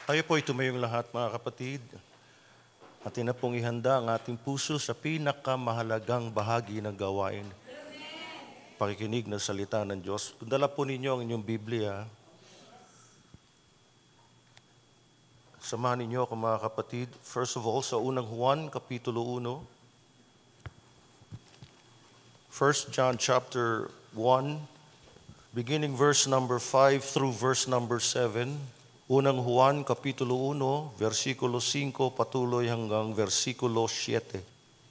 Tayo po ay tumayong lahat, mga kapatid. Atin na pong ihanda ang ating puso sa pinakamahalagang bahagi ng gawain. Pakikinig ng salita ng Diyos. Kung dala po ninyo ang inyong Biblia, samahan ninyo ako, mga kapatid. First of all, sa unang Juan, Kapitulo 1. 1 John chapter 1, beginning verse number 5 through verse number 7. Unang Juan, Kapitulo 1, versikulo 5, patuloy hanggang versikulo 7.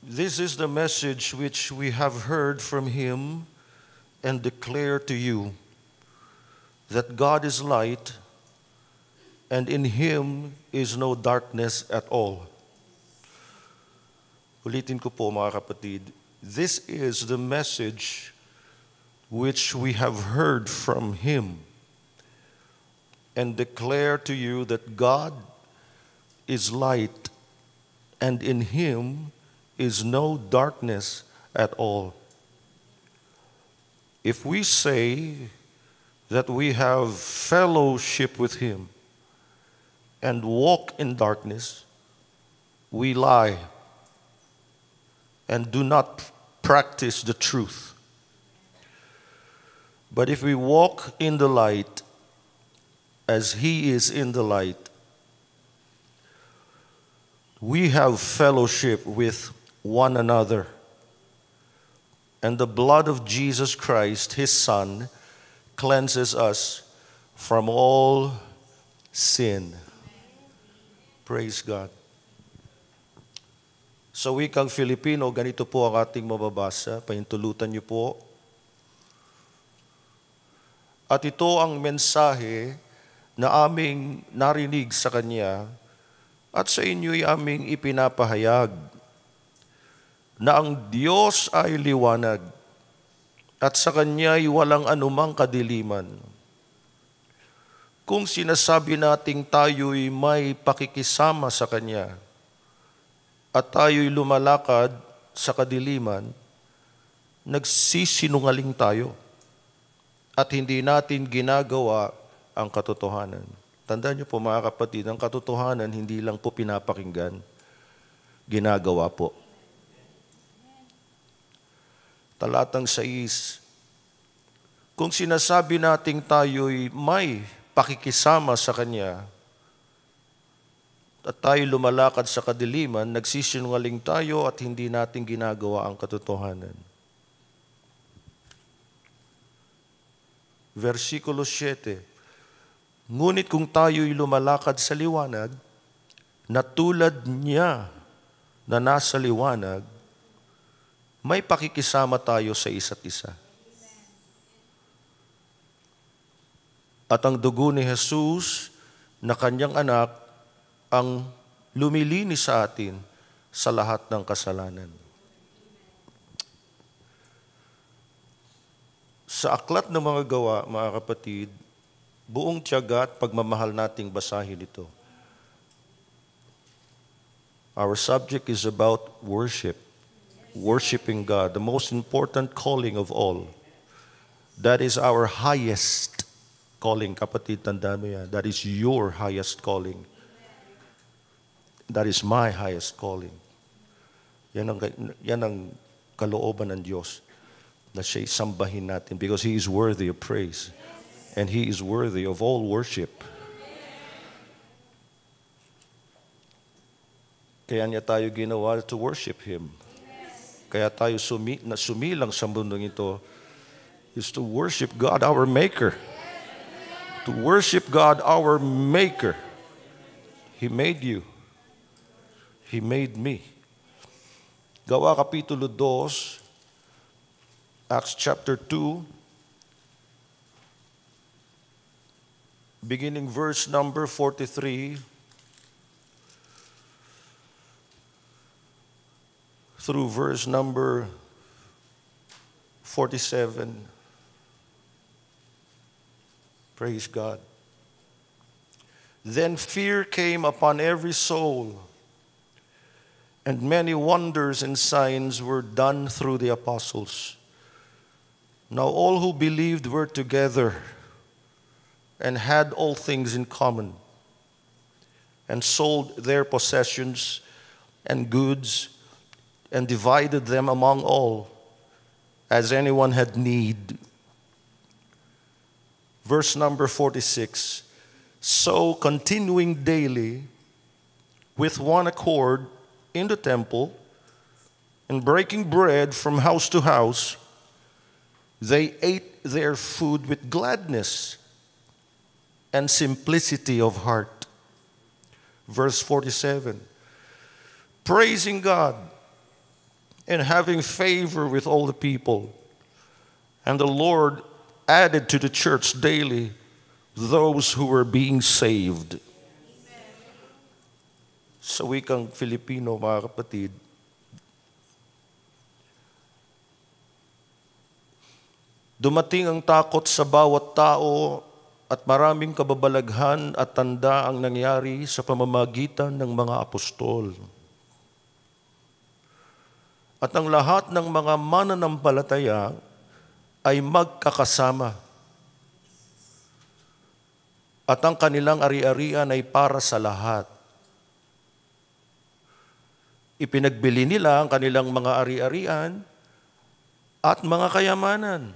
This is the message which we have heard from Him and declare to you, that God is light, and in Him is no darkness at all. Ulitin ko po, mga kapatid, this is the message which we have heard from Him and declare to you that God is light, and in Him is no darkness at all. If we say that we have fellowship with Him and walk in darkness, we lie and do not practice the truth. But if we walk in the light, as He is in the light, we have fellowship with one another. And the blood of Jesus Christ, His Son, cleanses us from all sin. Praise God. Sa wikang Filipino, ganito po ang ating mababasa. Pahintulutan niyo po. At ito ang mensahe na aming narinig sa Kanya at sa inyo'y aming ipinapahayag, na ang Diyos ay liwanag at sa Kanya'y walang anumang kadiliman. Kung sinasabi nating tayo'y may pakikisama sa Kanya at tayo'y lumalakad sa kadiliman, nagsisinungaling tayo at hindi natin ginagawa ang katotohanan. Tandaan niyo po, mga kapatid, ang katotohanan hindi lang po pinapakinggan, ginagawa po. Talatang 6, kung sinasabi nating tayo'y may pakikisama sa Kanya at tayo lumalakad sa kadiliman, nagsisinungaling tayo at hindi natin ginagawa ang katotohanan. Versikulo 7, ngunit kung tayo'y lumalakad sa liwanag, na tulad niya na nasa liwanag, may pakikisama tayo sa isa't isa. At ang dugo ni Jesus na Kanyang anak ang lumilinis sa atin sa lahat ng kasalanan. Sa aklat ng mga gawa, mga kapatid, buong tiyaga at pagmamahal nating basahin ito. Our subject is about worship. Worshiping God, the most important calling of all. That is our highest calling. Kapatid, tandaan mo yan. That is your highest calling. That is my highest calling. Yan ang kalooban ng Diyos na siya'y sambahin natin because He is worthy of praise. And He is worthy of all worship. Kaya niya tayo ginawa to worship Him. Kaya tayo sumilang sa mundong ito is to worship God, our Maker. To worship God, our Maker. He made you. He made me. Gawa Kapitulo 2, Acts chapter 2, beginning verse number 43 through verse number 47. Praise God. Then fear came upon every soul, and many wonders and signs were done through the apostles. Now all who believed were together and had all things in common. and sold their possessions and goods and divided them among all, as anyone had need. Verse number 46, so continuing daily with one accord in the temple and breaking bread from house to house, they ate their food with gladness and simplicity of heart. Verse 47, praising God and having favor with all the people. And the Lord added to the church daily those who were being saved. Sa wikang Filipino, mga kapatid, dumating ang takot sa bawat tao at maraming kababalaghan at tanda ang nangyari sa pamamagitan ng mga apostol. At ang lahat ng mga mananampalataya ay magkakasama. At ang kanilang ari-arian ay para sa lahat. Ipinagbili nila ang kanilang mga ari-arian at mga kayamanan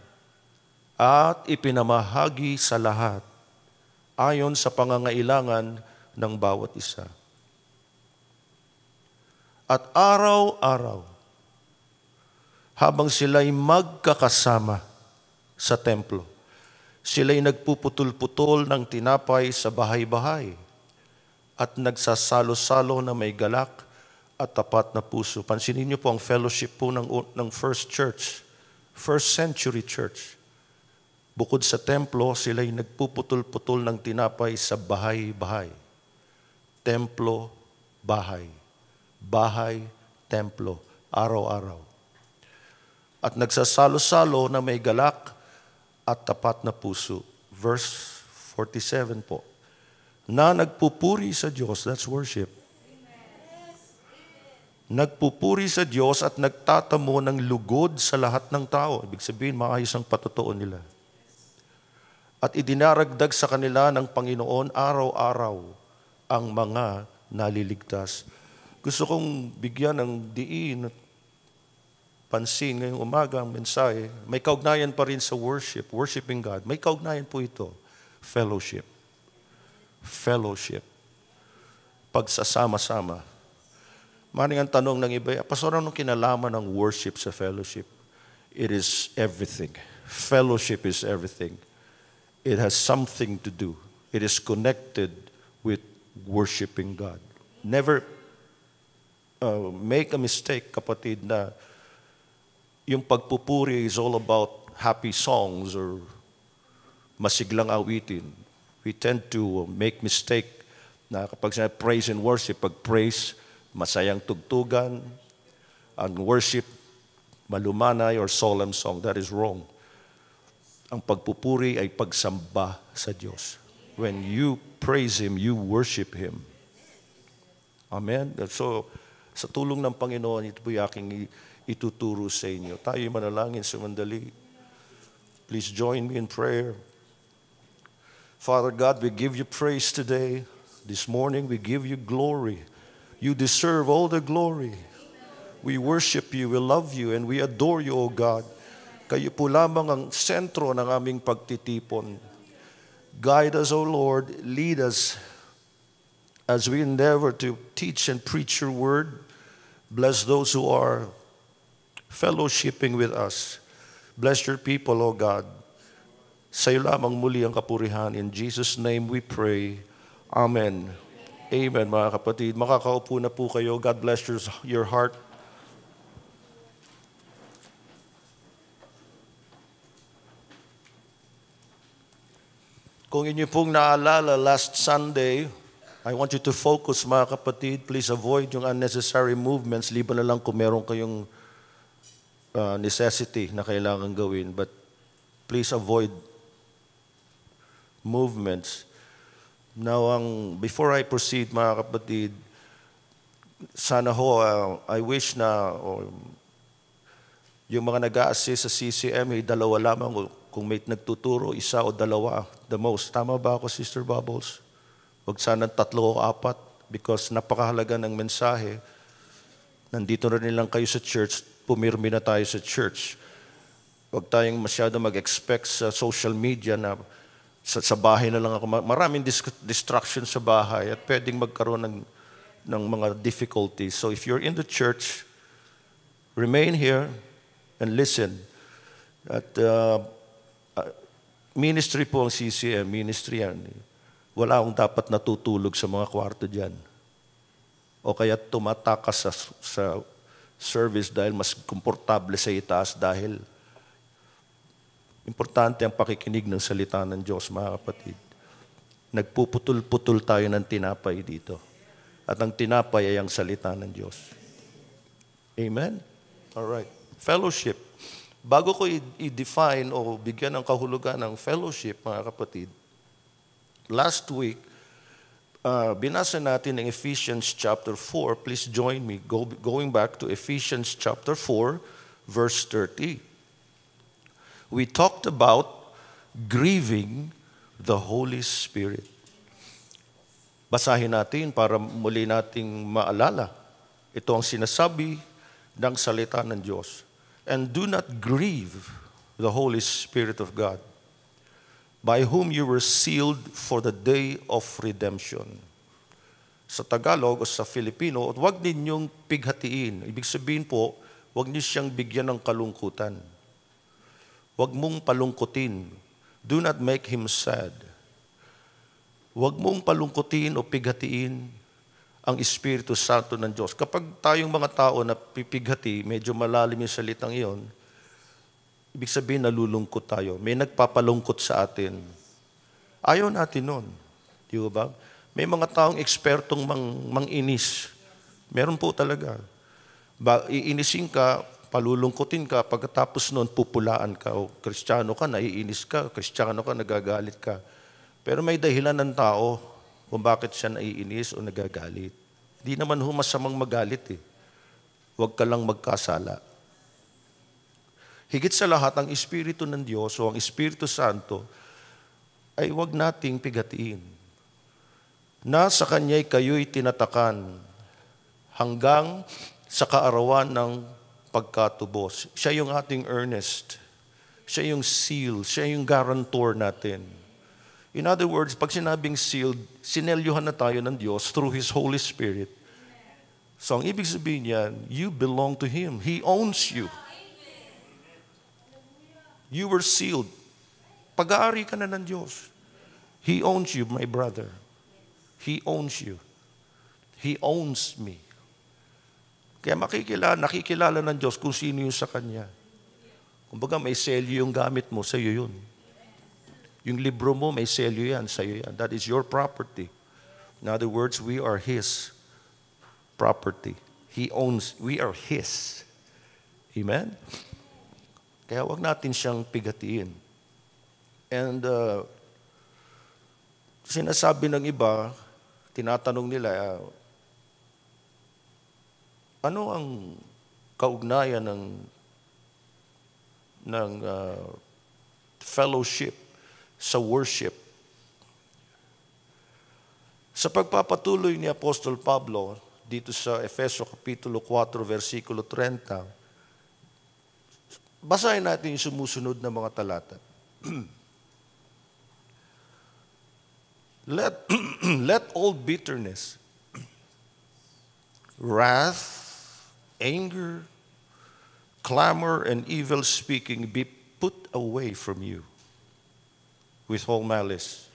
at ipinamahagi sa lahat ayon sa pangangailangan ng bawat isa. At araw-araw, habang sila'y magkakasama sa templo, sila'y nagpuputol-putol ng tinapay sa bahay-bahay at nagsasalo-salo na may galak at tapat na puso. Pansinin niyo po ang fellowship po ng first church, first century church. Bukod sa templo, sila'y nagpuputol-putol ng tinapay sa bahay-bahay. Templo, bahay. Bahay, templo. Araw-araw. At nagsasalo-salo na may galak at tapat na puso. Verse 47 po. Na nagpupuri sa Diyos, that's worship. Nagpupuri sa Diyos at nagtatamo ng lugod sa lahat ng tao. Ibig sabihin, maayos ang patotoo nila. At idinaragdag sa kanila ng Panginoon araw-araw ang mga naliligtas. Gusto kong bigyan ng diin at pansin ngayong umaga ang mensahe. May kaugnayan pa rin sa worship, worshiping God. May kaugnayan po ito, fellowship. Fellowship. Pagsasama-sama. Maring ang tanong ng iba, Pastor, anong kinalaman ng worship sa fellowship? It is everything. Fellowship is everything. It has something to do. It is connected with worshiping God. Never make a mistake, kapatid, na yung pagpupuri is all about happy songs or masiglang awitin. We tend to make mistake na kapag sinabi praise and worship, pag praise, masayang tugtugan, ang worship, malumanay or solemn song. That is wrong. Ang pagpupuri ay pagsamba sa Diyos. When you praise Him, you worship Him. Amen? So, sa tulong ng Panginoon, ito po yung aking ituturo sa inyo. Tayo manalangin sumandali. Please join me in prayer. Father God, we give you praise today. This morning, we give you glory. You deserve all the glory. We worship you, we love you, and we adore you, O God. Kayo po lamang ang sentro ng aming pagtitipon. Guide us, O Lord. Lead us as we endeavor to teach and preach your word. Bless those who are fellowshipping with us. Bless your people, O God. Sa'yo lamang muli ang kapurihan. In Jesus' name we pray. Amen. Amen, mga kapatid. Makakaupo na po kayo. God bless your heart. Kung inyo pong naalala, last Sunday, I want you to focus, mga kapatid. Please avoid yung unnecessary movements. Liban na lang kung meron kayong necessity na kailangan gawin. But please avoid movements. Now, before I proceed, mga kapatid, sana ho, I wish na yung mga nag-a-assist sa CCM, dalawa lamang. Kung may nagtuturo, isa o dalawa, the most. Tama ba ako, Sister Bubbles? Huwag sana 3 o 4. because napakahalaga ng mensahe. Nandito na rin lang kayo sa church, pumirmi na tayo sa church. Huwag tayong masyado mag-expect sa social media na sa bahay na lang ako. Maraming distraction sa bahay at pwedeng magkaroon ng mga difficulties. So if you're in the church, remain here and listen. At ministry po ang CCM, ministry yan. Wala akong dapat natutulog sa mga kwarto dyan. O kaya tumatakas sa service dahil mas komportable sa itaas dahil importante ang pakikinig ng salita ng Diyos, mga kapatid. Nagpuputol-putol tayo ng tinapay dito. At ang tinapay ay ang salita ng Diyos. Amen? Alright. Fellowship. Bago ko i-define o bigyan ng kahulugan ng fellowship, mga kapatid, last week, binasa natin ng Ephesians chapter 4. Please join me. Going back to Ephesians chapter 4, verse 30. We talked about grieving the Holy Spirit. Basahin natin para muli nating maalala. Ito ang sinasabi ng salita ng Diyos. And do not grieve the Holy Spirit of God, by whom you were sealed for the day of redemption. Sa Tagalog o sa Filipino, huwag ninyong pighatiin. Ibig sabihin po, huwag niyo siyang bigyan ng kalungkutan. Huwag mong palungkutin. Do not make him sad. Huwag mong palungkutin o pighatiin ang Espiritu Santo ng Diyos. Kapag tayong mga tao na pipighati, medyo malalim yung salitang iyon, ibig sabihin nalulungkot tayo. May nagpapalungkot sa atin. Ayaw natin nun. Di ba? May mga taong ekspertong manginis. Meron po talaga. Iinisin ka, palulungkutin ka, pagkatapos noon pupulaan ka, o Kristiyano ka, naiinis ka, Kristiyano ka, nagagalit ka. Pero may dahilan ng tao kung bakit siya naiinis o nagagalit. Hindi naman masamang magalit eh. Huwag ka lang magkasala. Higit sa lahat, ang Espiritu ng Diyos o ang Espiritu Santo ay huwag nating pigatiin. Na sa Kanya'y kayo'y tinatakan hanggang sa kaarawan ng pagkatubos. Siya yung ating earnest. Siya yung seal. Siya yung guarantor natin. In other words, pag sinabing sealed, sinelyuhan na tayo ng Diyos through His Holy Spirit. So ang ibig sabihin niyan, you belong to Him. He owns you. You were sealed. Pag-aari ka na ng Diyos. He owns you, my brother. He owns you. He owns me. Kaya nakikilala ng Diyos kung sino yung sa Kanya. Kumbaga may selyo yung gamit mo, sa'yo yun. Yung libro mo, may selyo yan, sa'yo yan. That is your property. In other words, we are His property. He owns, we are His. Amen? Kaya wag natin siyang pigatiin. And sinasabi ng iba, tinatanong nila, ano ang kaugnayan ng fellowship sa worship? Sa pagpapatuloy ni Apostol Pablo dito sa Efeso Kapitulo 4, versikulo 30, basahin natin yung sumusunod na mga talata. Let all bitterness, wrath, anger, clamor, and evil speaking be put away from you with all malice.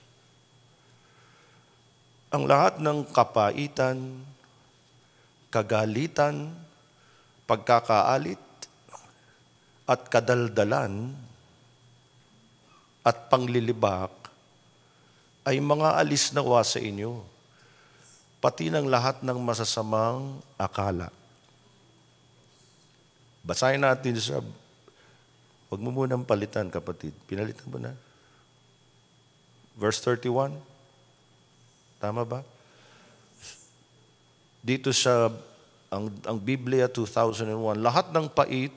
Ang lahat ng kapaitan, kagalitan, pagkakaalit, at kadaldalan, at panglilibak ay mga alis nawa sa inyo, pati ng lahat ng masasamang akala. Basahin natin sa, huwag mo munang palitan, kapatid. Pinalitan mo na? Verse 31. Tama ba? Dito sa, ang Biblia 2001, lahat ng pait,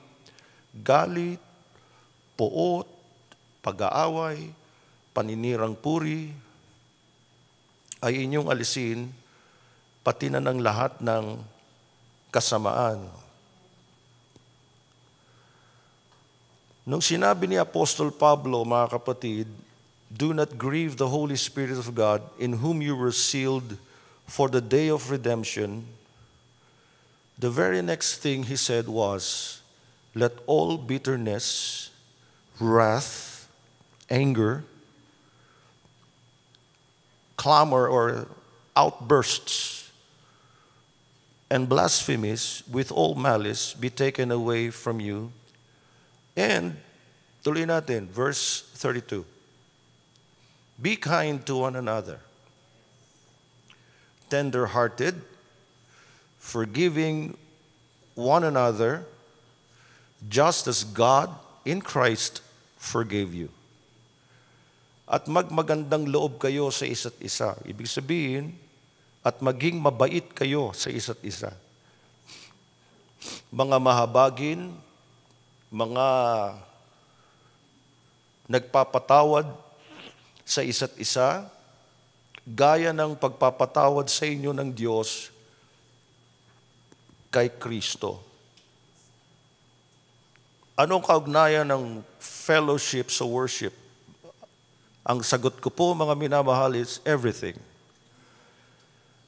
galit, poot, pag-aaway, paninirang puri, ay inyong alisin, pati na ng lahat ng kasamaan. Nung sinabi ni Apostol Pablo, mga kapatid, do not grieve the Holy Spirit of God, in whom you were sealed for the day of redemption. The very next thing he said was, let all bitterness, wrath, anger, clamor or outbursts, and blasphemies with all malice be taken away from you. And, tuloy natin, verse 32. Be kind to one another, tender-hearted, forgiving one another, just as God in Christ forgave you. At magmagandang loob kayo sa isa't isa. Ibig sabihin, at maging mabait kayo sa isa't isa. Mga mahabagin, mga nagpapatawad sa isa't isa, gaya ng pagpapatawad sa inyo ng Diyos kay Kristo. Anong kaugnayan ng fellowship sa worship? Ang sagot ko po, mga minamahal, is everything.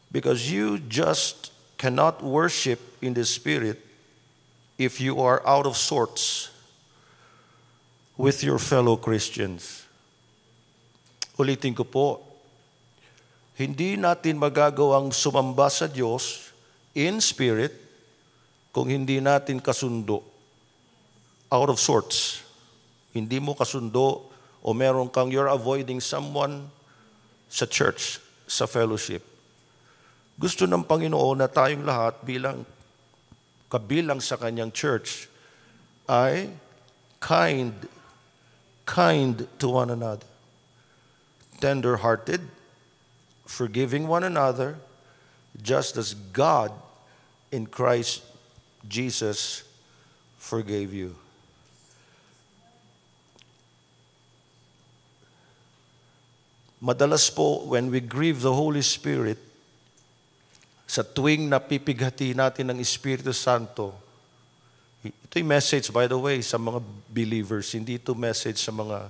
Because you just cannot worship in the Spirit if you are out of sorts with your fellow Christians. Ulitin ko po, hindi natin magagawang sumamba sa Diyos in spirit kung hindi natin kasundo. Out of sorts. Hindi mo kasundo o meron kang you're avoiding someone sa church, sa fellowship. Gusto ng Panginoon na tayong lahat bilang kabilang sa kanyang church ay kind to one another, tender-hearted, forgiving one another, just as God in Christ Jesus forgave you. Madalas po, when we grieve the Holy Spirit, sa tuwing napipighati natin ng Espiritu Santo, ito'y message, by the way, sa mga believers, hindi ito message sa mga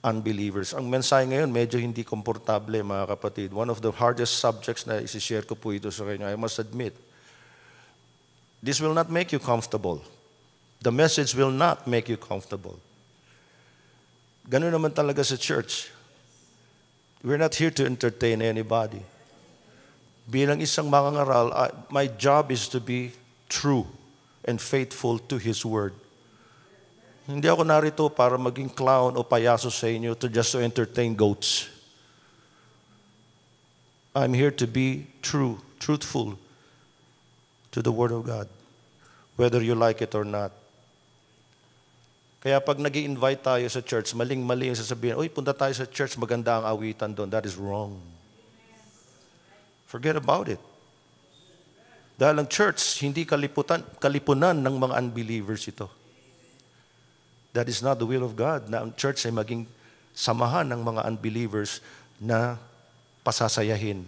unbelievers. Ang mensahe ngayon, medyo hindi komportable, mga kapatid. One of the hardest subjects na isi-share ko po ito sa inyo, I must admit. This will not make you comfortable. The message will not make you comfortable. Ganun naman talaga sa church. We're not here to entertain anybody. Bilang isang mangangaral, my job is to be true and faithful to His Word. Hindi ako narito para maging clown o payaso sa inyo just to entertain goats. I'm here to be truthful to the Word of God, whether you like it or not. Kaya pag nag-i-invite tayo sa church, maling-mali yung sasabihin, uy, punta tayo sa church, maganda ang awitan doon. That is wrong. Forget about it. Dahil ang church, hindi kalipunan ng mga unbelievers ito. That is not the will of God, na ang church ay maging samahan ng mga unbelievers na pasasayahin.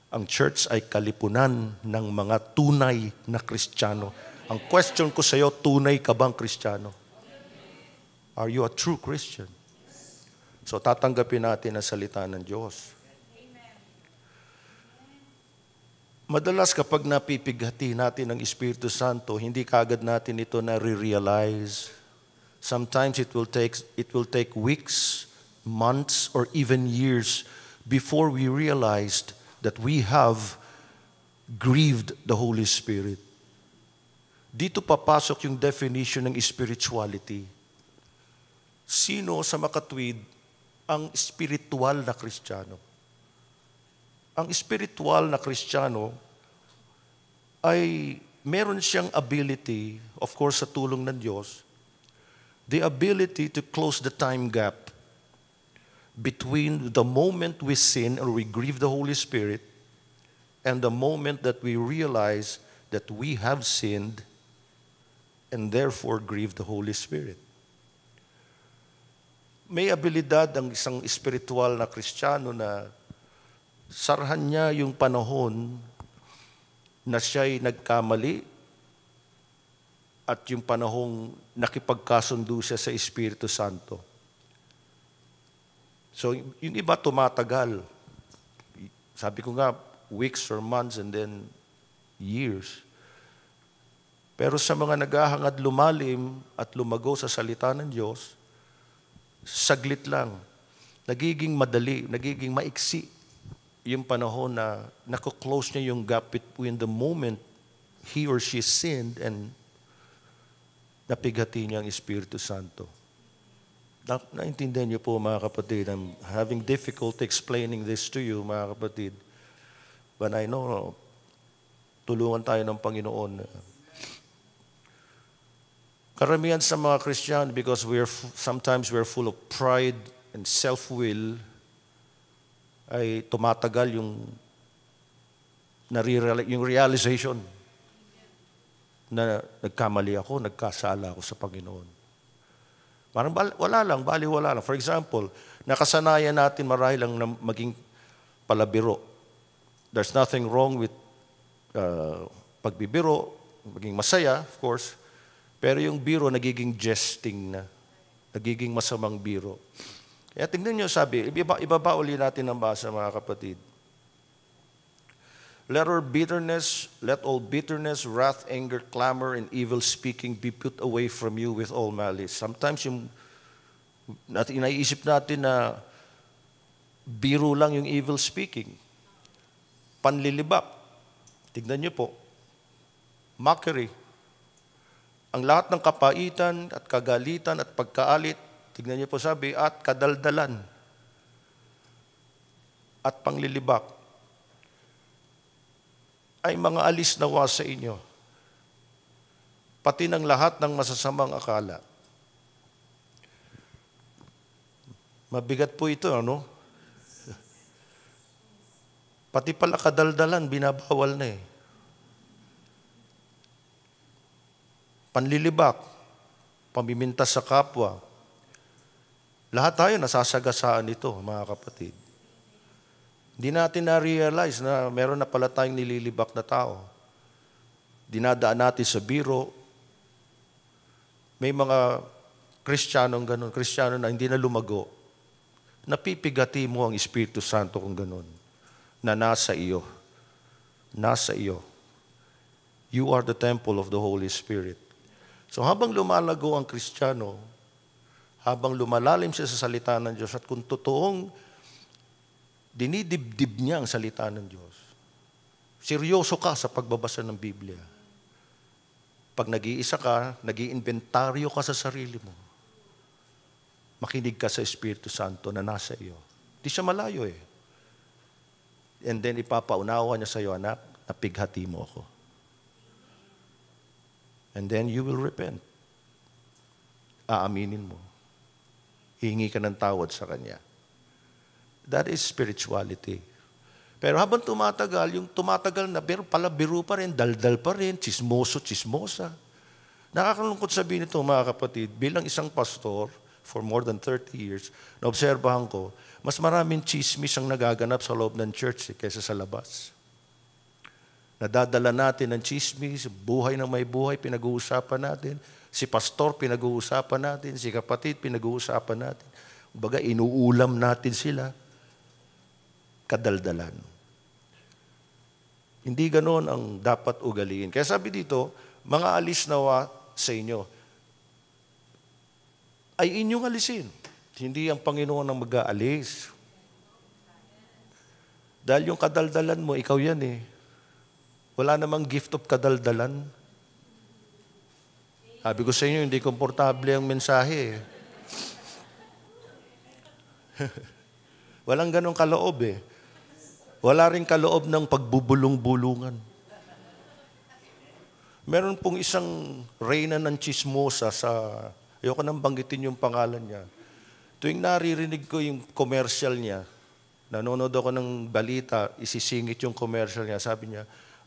Ang church ay kalipunan ng mga tunay na Kristiyano. Ang question ko sa iyo, tunay ka bang Kristiyano? Are you a true Christian? So tatanggapin natin ang salita ng Diyos. Madalas kapag napipighati natin ng Espiritu Santo, hindi kaagad natin ito na-realize. Sometimes it will take weeks, months, or even years before we realized that we have grieved the Holy Spirit. Dito papasok yung definition ng spirituality. Sino sa makatwid ang spiritual na Kristiyano? Ang spiritual na Kristiyano ay meron siyang ability, of course sa tulong ng Diyos, the ability to close the time gap between the moment we sin or we grieve the Holy Spirit and the moment that we realize that we have sinned and therefore grieve the Holy Spirit. May abilidad ang isang spiritual na Kristiyano na sarhan niya yung panahon na siya'y nagkamali at yung panahong nakipagkasundo siya sa Espiritu Santo. So, yung iba tumatagal. Sabi ko nga, weeks or months and then years. Pero sa mga naghahangad lumalim at lumago sa salita ng Diyos, saglit lang. Nagiging madali, nagiging maiksi yung panahon na nako-close niya yung gap between the moment he or she sinned and napighati niya ang Espiritu Santo. Naintindihan niyo po, mga kapatid. I'm having difficulty explaining this to you, mga kapatid. But I know, tulungan tayo ng Panginoon. Karamihan sa mga Christian, because sometimes we're full of pride and self-will, ay tumatagal yung realization na nagkamali ako, nagkasala ako sa Panginoon. Parang wala lang, baliwala lang. For example, nakasanayan natin marahil lang na maging palabiro. There's nothing wrong with pagbibiro, maging masaya, of course. Pero yung biro, nagiging jesting na. Nagiging masamang biro. Kaya tingnan nyo, sabi, ibaba uli natin ang basa, mga kapatid. Let all bitterness, wrath, anger, clamor, and evil speaking be put away from you with all malice. Sometimes naiisip natin na biro lang yung evil speaking. Panlilibak. Tignan nyo po. Mockery. Ang lahat ng kapaitan at kagalitan at pagkaalit, tignan niyo po sabi, at kadaldalan at panglilibak ay mga alis nawa sa inyo, pati ng lahat ng masasamang akala. Mabigat po ito, ano? Pati pala kadaldalan, binabawal na eh. Panlilibak, pamimintas sa kapwa. Lahat tayo nasasagasaan nito, mga kapatid. Hindi natin na-realize na meron na pala tayong nililibak na tao. Dinadaan natin sa biro. May mga Kristiyanong ganun, Kristiyano na hindi na lumago. Napipigati mo ang Espiritu Santo kung ganun, na nasa iyo. Nasa iyo. You are the temple of the Holy Spirit. So habang lumalago ang Kristiyano, habang lumalalim siya sa salita ng Diyos, at kung totoong dinidibdib niya ang salita ng Diyos, seryoso ka sa pagbabasa ng Biblia. Pag nag-iisa ka, nag-iinventaryo ka sa sarili mo, makinig ka sa Espiritu Santo na nasa iyo. Di siya malayo eh. And then ipapaunawa niya sa iyo, anak, napighati mo ako. And then you will repent. Aaminin mo. Hihingi ka ng tawad sa Kanya. That is spirituality. Pero habang tumatagal na, pero pala biro pa rin, daldal pa rin, chismosa. Nakakalungkot sabihin ito, mga kapatid, bilang isang pastor, for more than 30 years, naobserbahan ko, mas maraming chismis ang nagaganap sa loob ng church kaysa sa labas. Nadadala natin ng chismis, buhay ng may buhay, pinag-uusapan natin. Si pastor, pinag-uusapan natin. Si kapatid, pinag-uusapan natin. Kumbaga, inuulam natin sila. Kadaldalan. Hindi ganoon ang dapat ugaliin. Kaya sabi dito, mga alis nawa sa inyo, ay inyong alisin. Hindi ang Panginoon ang mag-aalis. Dahil yung kadaldalan mo, ikaw yan eh. Wala namang gift of kadaldalan. Sabi ko sa inyo, hindi komportable ang mensahe. Walang ganong kaloob eh. Wala rin kaloob ng pagbubulong-bulungan. Meron pong isang reyna ng chismosa sa, ayoko nang banggitin yung pangalan niya. Tuwing naririnig ko yung commercial niya, nanonood ako ng balita, isisingit yung commercial niya, sabi niya,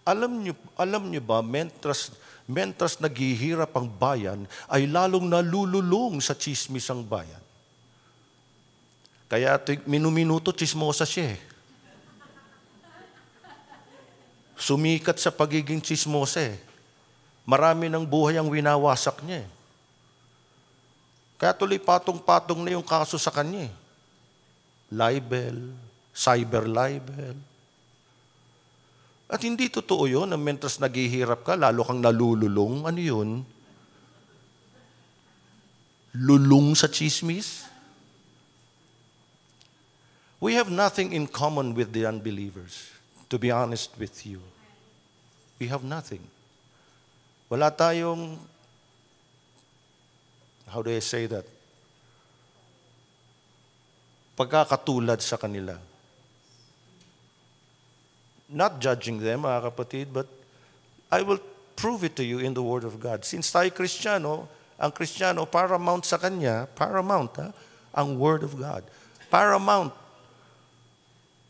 alam niyo ba, mentras naghihirap ang bayan, ay lalong nalululong sa chismis ang bayan. Kaya minuminuto, chismosa siya eh. sumikat sa pagiging chismosa eh. Marami ng buhay ang winawasak niya eh. Kaya tuloy patong-patong na yung kaso sa kanya eh. Libel, cyber libel. At hindi totoo yun na mentras naghihirap ka, lalo kang nalululong. Ano yun? Lulong sa chismis? We have nothing in common with the unbelievers, to be honest with you. We have nothing. Wala tayong, how do I say that? Pagkakatulad sa kanila. Not judging them, mga kapatid, but I will prove it to you in the Word of God. Since tayo Kristiyano, ang Kristiyano, paramount sa kanya, ang Word of God. Paramount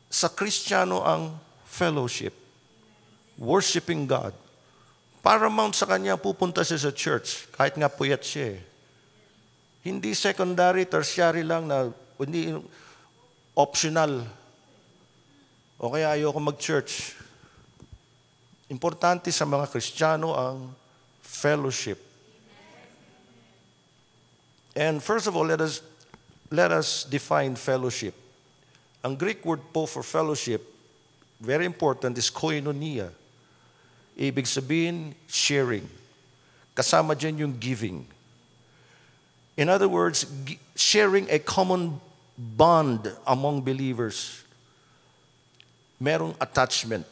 sa Kristiyano ang fellowship, worshiping God. Paramount sa kanya, pupunta siya sa church, kahit nga puyat siya eh. Hindi secondary, tertiary lang na, hindi optional. O kaya ayoko mag-church. Importante sa mga Kristiyano ang fellowship. And first of all, let us define fellowship. Ang Greek word po for fellowship, very important, is koinonia. Ibig sabihin, sharing. Kasama dyan yung giving. In other words, sharing a common bond among believers. Merong attachment.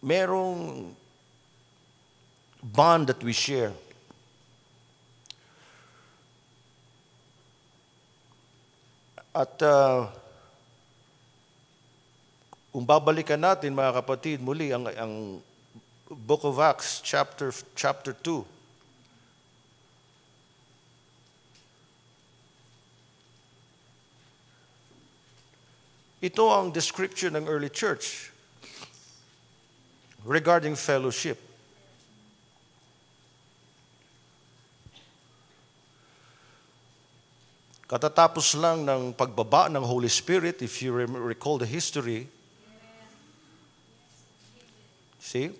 Merong bond that we share. At kung babalikan natin, mga kapatid, muli ang Book of Acts, chapter 2. Ito ang description ng early church regarding fellowship. Katatapos lang ng pagbaba ng Holy Spirit, if you recall the history, see,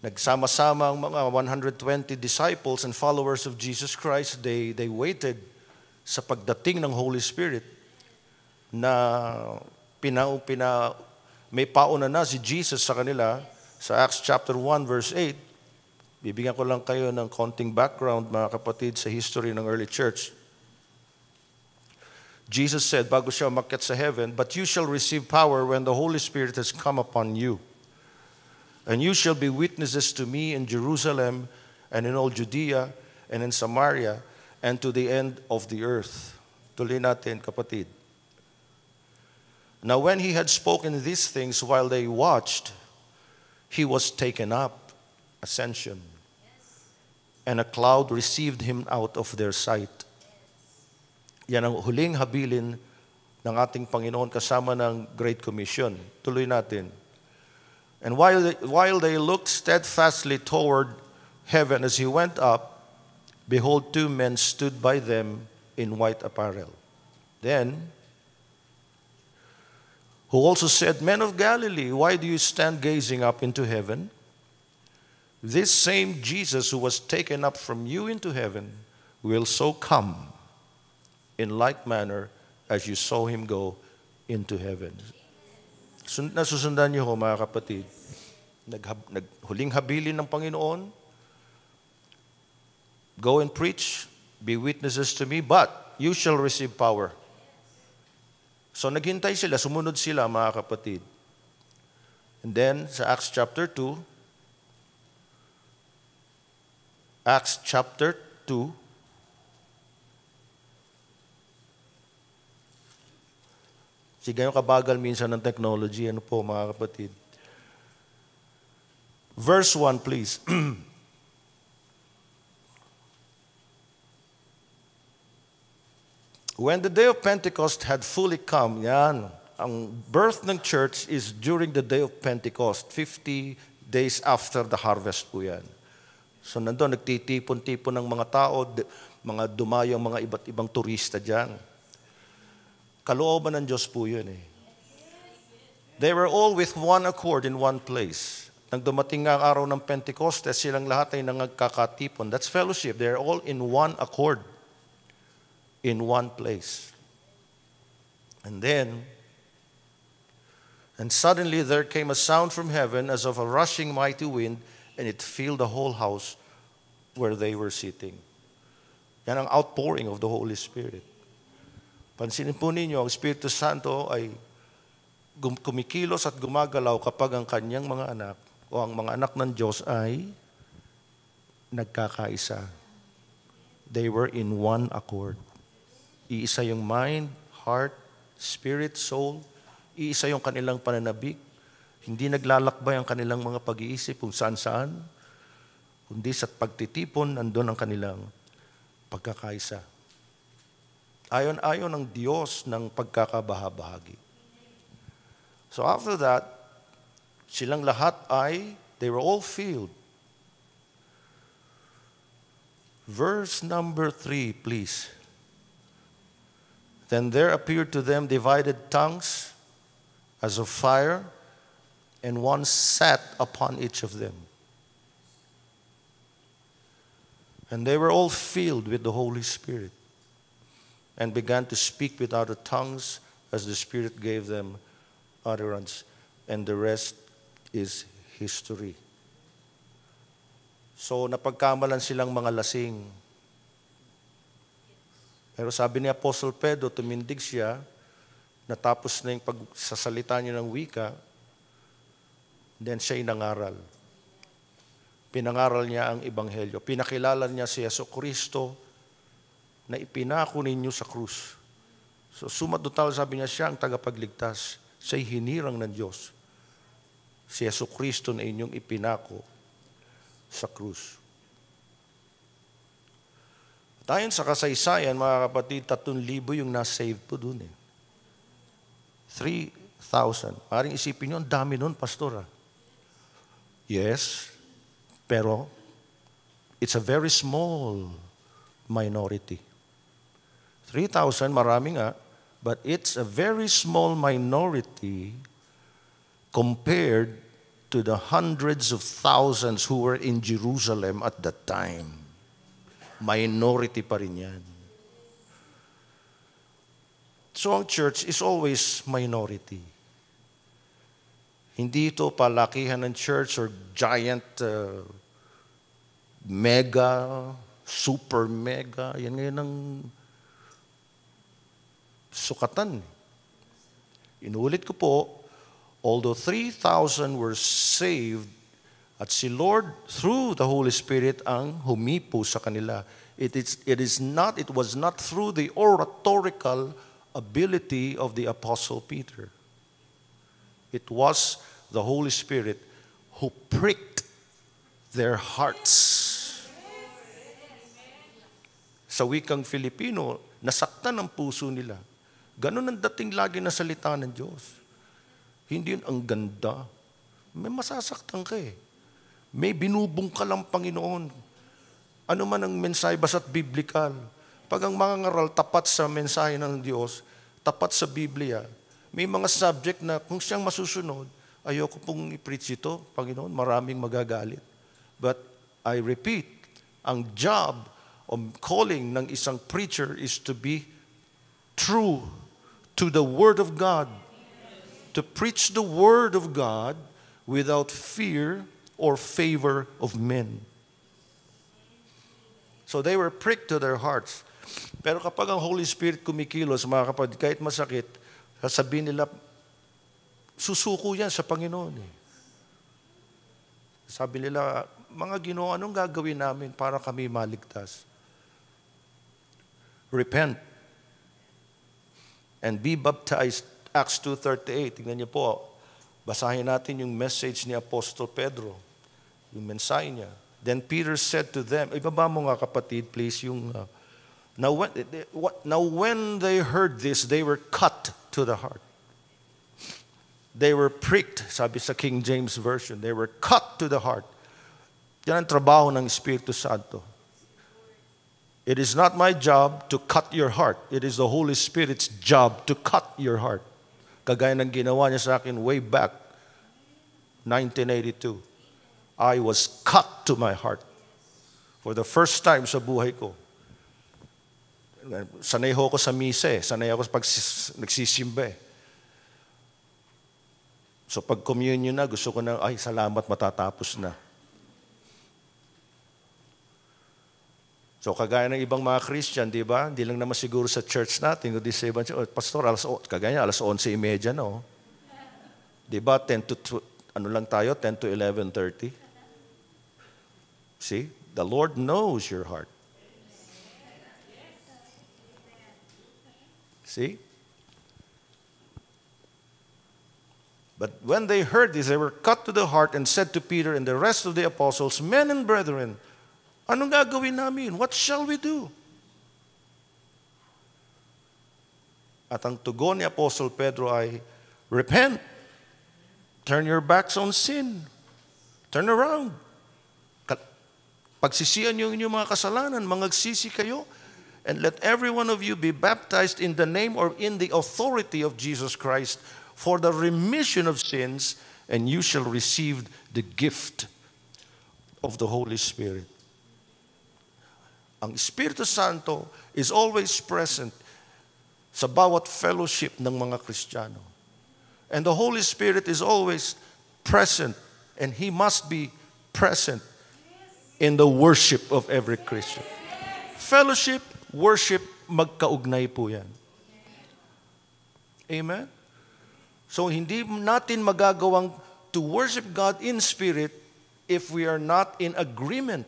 nagsama-sama ang mga 120 disciples and followers of Jesus Christ. They waited sa pagdating ng Holy Spirit na may pauna na si Jesus sa kanila sa Acts chapter 1 verse 8. Bibigyan ko lang kayo ng konting background, mga kapatid, sa history ng early church. Jesus said, bago siya umakyat sa heaven, "But you shall receive power when the Holy Spirit has come upon you. And you shall be witnesses to me in Jerusalem and in all Judea and in Samaria and to the end of the earth." Tuloy natin, kapatid. Now when he had spoken these things while they watched, he was taken up, ascension, and a cloud received him out of their sight. Yan ang huling habilin ng ating Panginoon kasama ng Great Commission. Tuloy natin. And while they looked steadfastly toward heaven as he went up, behold, two men stood by them in white apparel. Then, who also said, "Men of Galilee, why do you stand gazing up into heaven? This same Jesus who was taken up from you into heaven will so come in like manner as you saw him go into heaven." Nasusundan niyo ho, mga kapatid. Huling habilin ng Panginoon, "Go and preach, be witnesses to me, but you shall receive power." So naghintay sila, sumunod sila, mga kapatid. And then sa Acts chapter 2, sige, ganyan kabagal minsan ng technology. Ano po, mga kapatid? Verse 1, please. When the day of Pentecost had fully come, yan, ang birth ng church is during the day of Pentecost, 50 days after the harvest po yan. So nandun, nagtitipon-tipon ng mga tao, mga dumayang mga iba't ibang turista dyan. Kalooban ng Diyos po yun eh. They were all with one accord in one place. Nang dumating nga ang araw ng Pentecostes, silang lahat ay nagkakatipon. That's fellowship. They're all in one accord, in one place. And suddenly there came a sound from heaven as of a rushing mighty wind, and it filled the whole house where they were sitting. Yan ang outpouring of the Holy Spirit. Pansinin po ninyo, ang Espiritu Santo ay kumikilos at gumagalaw kapag ang kanyang mga anak o ang mga anak ng Diyos ay nagkakaisa. They were in one accord. Iisa yung mind, heart, spirit, soul. Iisa yung kanilang pananabik. Hindi naglalakbay ang kanilang mga pag-iisip kung saan-saan. Kundi sa pagtitipon, nandun ang kanilang pagkakaisa. Ayon-ayon ang Diyos ng pagkakabahabahagi. So after that, silang lahat they were all filled. Verse number 3, please. Then there appeared to them divided tongues as of fire, and one sat upon each of them. And they were all filled with the Holy Spirit and began to speak with other tongues as the Spirit gave them utterance. And the rest is history. So napagkamalan silang mga lasing. Pero sabi ni Apostle Pedro, tumindig siya, natapos na yung pagsasalita niya ng wika, then siya'y nangaral. Pinangaral niya ang Ebanghelyo. Pinakilala niya si Jesucristo na ipinako ninyo sa krus. So sumadutal, sabi niya, siya ang tagapagligtas. Siya'y hinirang ng Diyos. Si Jesucristo na inyong ipinako sa krus. At ayon sa kasaysayan, mga kapatid, 3,000 yung na-save po dun eh. 3,000. Maring isipin nyo, ang dami nun, pastor. Yes, pero it's a very small minority. 3,000, marami nga, but it's a very small minority compared to the hundreds of thousands who were in Jerusalem at that time. Minority pa rin yan. So ang church is always minority. Hindi ito palakihan ng church or giant, mega, super mega. Yan ngayon ang sukatan. Inulit ko po, although 3,000 were saved, at si Lord, through the Holy Spirit, ang humipo sa kanila. It was not through the oratorical ability of the Apostle Peter. It was the Holy Spirit who pricked their hearts. Sa wikang Filipino, nasaktan ang puso nila. Ganun ang dating lagi na salita ng Diyos. Hindi yun ang ganda. May masasaktan ka eh. May binubong ka lang Panginoon. Ano man ang mensahe, basta't biblical. Pag ang mga ngaral tapat sa mensahe ng Diyos, tapat sa Biblia, may mga subject na kung siyang masusunod, ayoko pong i-preach ito, Panginoon, maraming magagalit. But I repeat, ang job o calling ng isang preacher is to be true to the Word of God. To preach the Word of God without fear or favor of men. So they were pricked to their hearts. Pero kapag ang Holy Spirit kumikilos, mga kapatid, kahit masakit, sasabihin nila, susuko yan sa Panginoon. Eh. Sabi nila, mga Ginoo, anong gagawin namin para kami maligtas? Repent and be baptized. Acts 2:38. Tingnan niyo po. Basahin natin yung message ni Apostol Pedro. Yung mensahe niya. Then Peter said to them, ibaba mo nga kapatid, please, yung... Now when they heard this, they were cut to the heart. They were pricked, sabi sa King James Version. They were cut to the heart. Yan ang trabaho ng Espiritu Santo. It is not my job to cut your heart. It is the Holy Spirit's job to cut your heart. Kagaya ng ginawa niya sa akin way back, 1982. I was cut to my heart. For the first time sa buhay ko. Sanay ho ako sa misa eh. Sanay ako pag nagsisimba eh. So pag communion na, gusto ko na, ay salamat, matatapos na. So kagaya ng ibang mga Christian, di ba? Hindi lang naman siguro sa church natin, kundi sa ibang church, pastor, kagaya alas 11:30 na, oh. Di ba? 10 to 11:30? See? The Lord knows your heart. See? But when they heard this, they were cut to the heart and said to Peter and the rest of the apostles, "Men and brethren, anong gagawin namin? What shall we do?" At ang tugon ni Apostle Pedro ay, "Repent. Turn your backs on sin. Turn around. Pagsisihan niyo ang inyong mga kasalanan, mangagsisi kayo, and let every one of you be baptized in the name or in the authority of Jesus Christ for the remission of sins, and you shall receive the gift of the Holy Spirit." Ang Espiritu Santo is always present sa bawat fellowship ng mga Kristiyano. And the Holy Spirit is always present, and He must be present in the worship of every Christian. Fellowship, worship, magkaugnay po yan. Amen? So hindi natin magagawang to worship God in spirit if we are not in agreement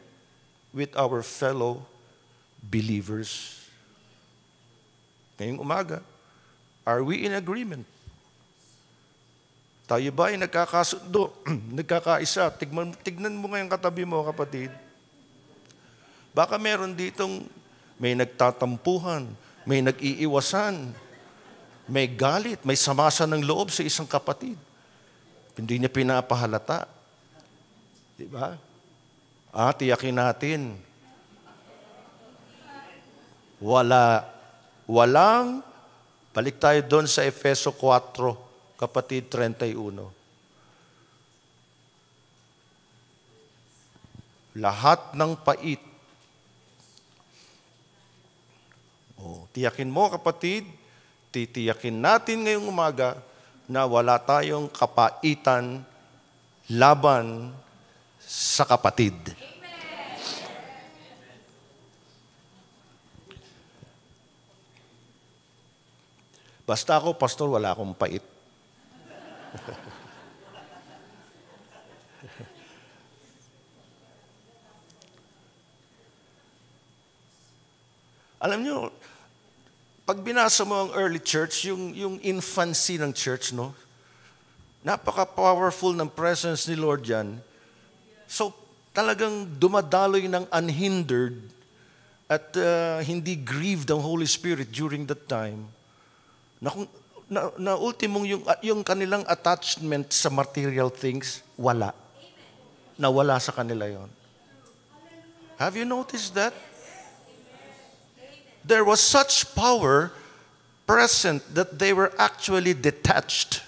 with our fellow believers. Ngayong umaga, are we in agreement? Tayo ba ay nagkakasundo, nagkakaisa? Tignan mo ngayong katabi mo, kapatid. Baka meron ditong may nagtatampuhan, may nag-iiwasan, may galit, may samasa ng loob sa isang kapatid. Hindi niya pinapahalata. Di ba? Tiyakin natin. Walang, balik tayo doon sa Efeso 4, kapatid 31. Lahat ng pait. Tiyakin mo, kapatid, titiyakin natin ngayong umaga na wala tayong kapaitan laban sa kapatid. Basta ako, pastor, wala akong pait. Alam nyo, pag binasa mo ang early church, yung infancy ng church, no? Napaka-powerful ng presence ni Lord yan. So, talagang dumadaloy ng unhindered at hindi grieved ang Holy Spirit during that time. Na ultimong yung kanilang attachment sa material things, wala. Nawala sa kanila yon. Have you noticed that? There was such power present that they were actually detached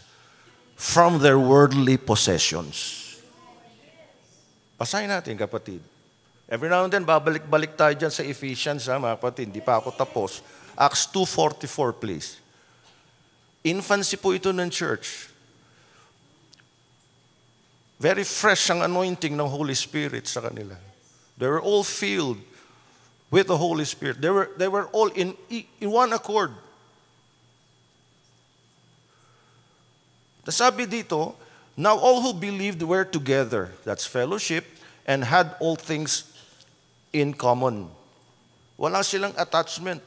from their worldly possessions. Basahin natin, kapatid. Every now and then, babalik-balik tayo dyan sa Ephesians, mga kapatid. Hindi pa ako tapos. Acts 2:44, please. Infancy po ito ng church. Very fresh ang anointing ng Holy Spirit sa kanila. They were all filled with the Holy Spirit. They were all in one accord. Sabi dito, now all who believed were together. That's fellowship, and had all things in common. Wala silang attachment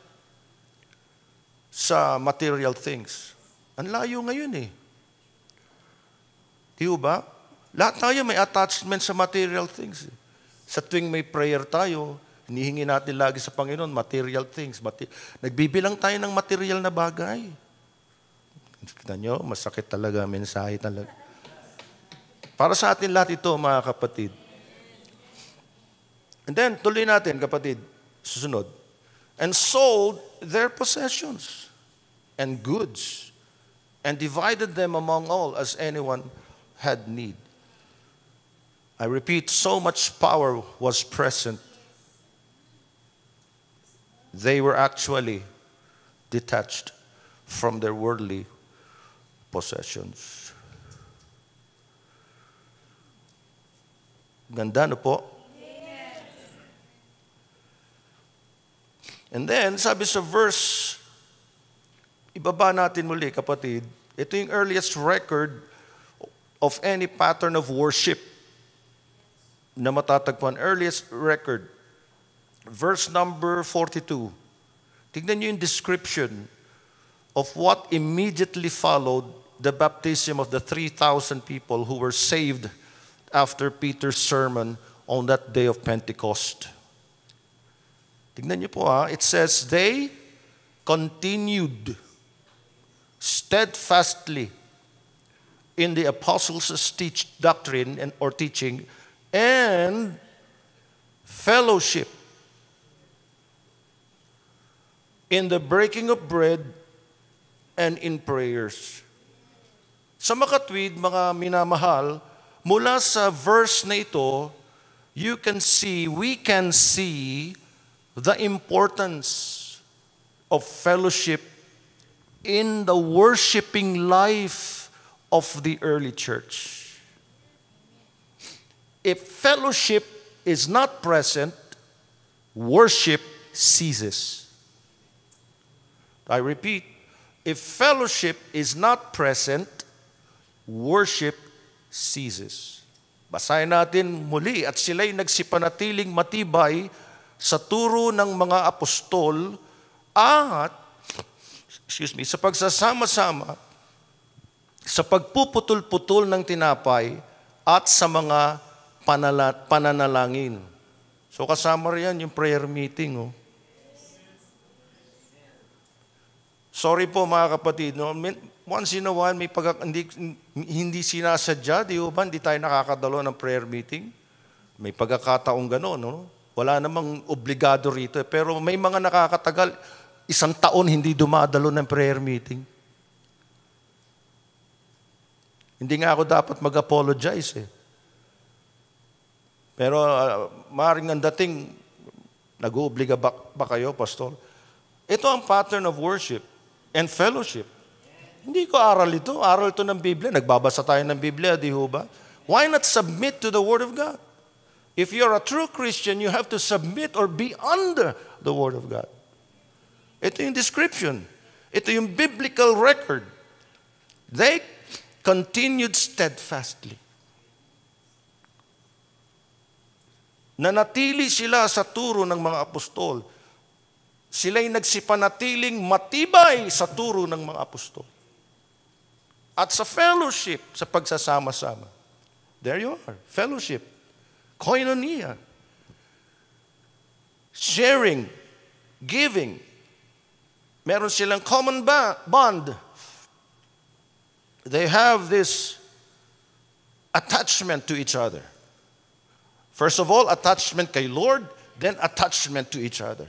sa material things. Ang layo ngayon eh. Di ba? Lahat tayo may attachment sa material things. Sa tuwing may prayer tayo, hinihingi natin lagi sa Panginoon, material things. Nagbibilang tayo ng material na bagay. Kita nyo, masakit talaga, mensahe talaga. Para sa atin lahat ito, mga kapatid. And then, tuloy natin, kapatid, susunod. And sold their possessions and goods and divided them among all as anyone had need. I repeat, so much power was present. They were actually detached from their worldly possessions. Ganda no po? And then, sabi sa verse, ibaba natin muli, kapatid, ito yung earliest record of any pattern of worship na matatagpuan. Earliest record. Verse number 42. Tignan nyo yung description of what immediately followed the baptism of the 3,000 people who were saved after Peter's sermon on that day of Pentecost. Tignan niyo po it says, they continued steadfastly in the apostles' doctrine or teaching and fellowship, in the breaking of bread and in prayers. Sa makatwid, mga minamahal, mula sa verse na ito, we can see the importance of fellowship in the worshiping life of the early church. If fellowship is not present, worship ceases. I repeat, if fellowship is not present, worship ceases. Basahin natin muli, at sila'y nagsipanatiling matibay sa turo ng mga apostol at sa pagsasama-sama, sa pagpuputol-putol ng tinapay at sa mga pananalangin. So kasama riyan yung prayer meeting. Sorry po mga kapatid, once in a while may hindi sinasadya, hindi tayo nakakadalo ng prayer meeting. May pagkakataong gano'n, no? Wala namang obligado rito. Pero may mga nakakatagal, 1 taon hindi dumadalo ng prayer meeting. Hindi nga ako dapat mag-apologize Pero maaaring ang dating, nag-uubliga ba kayo, Pastor? Ito ang pattern of worship and fellowship. Hindi ko aral ito. Aral ito ng Biblia. Nagbabasa tayo ng Biblia, di ho ba? Why not submit to the Word of God? If you're a true Christian, you have to submit or be under the Word of God. Ito yung description. Ito yung biblical record. They continued steadfastly. Nanatili sila sa turo ng mga apostol. Sila'y nagsipanatiling matibay sa turo ng mga apostol. At sa fellowship, sa pagsasama-sama. There you are, fellowship. Koinonia. Sharing. Giving. Meron silang common bond. They have this attachment to each other. First of all, attachment kay Lord, then attachment to each other.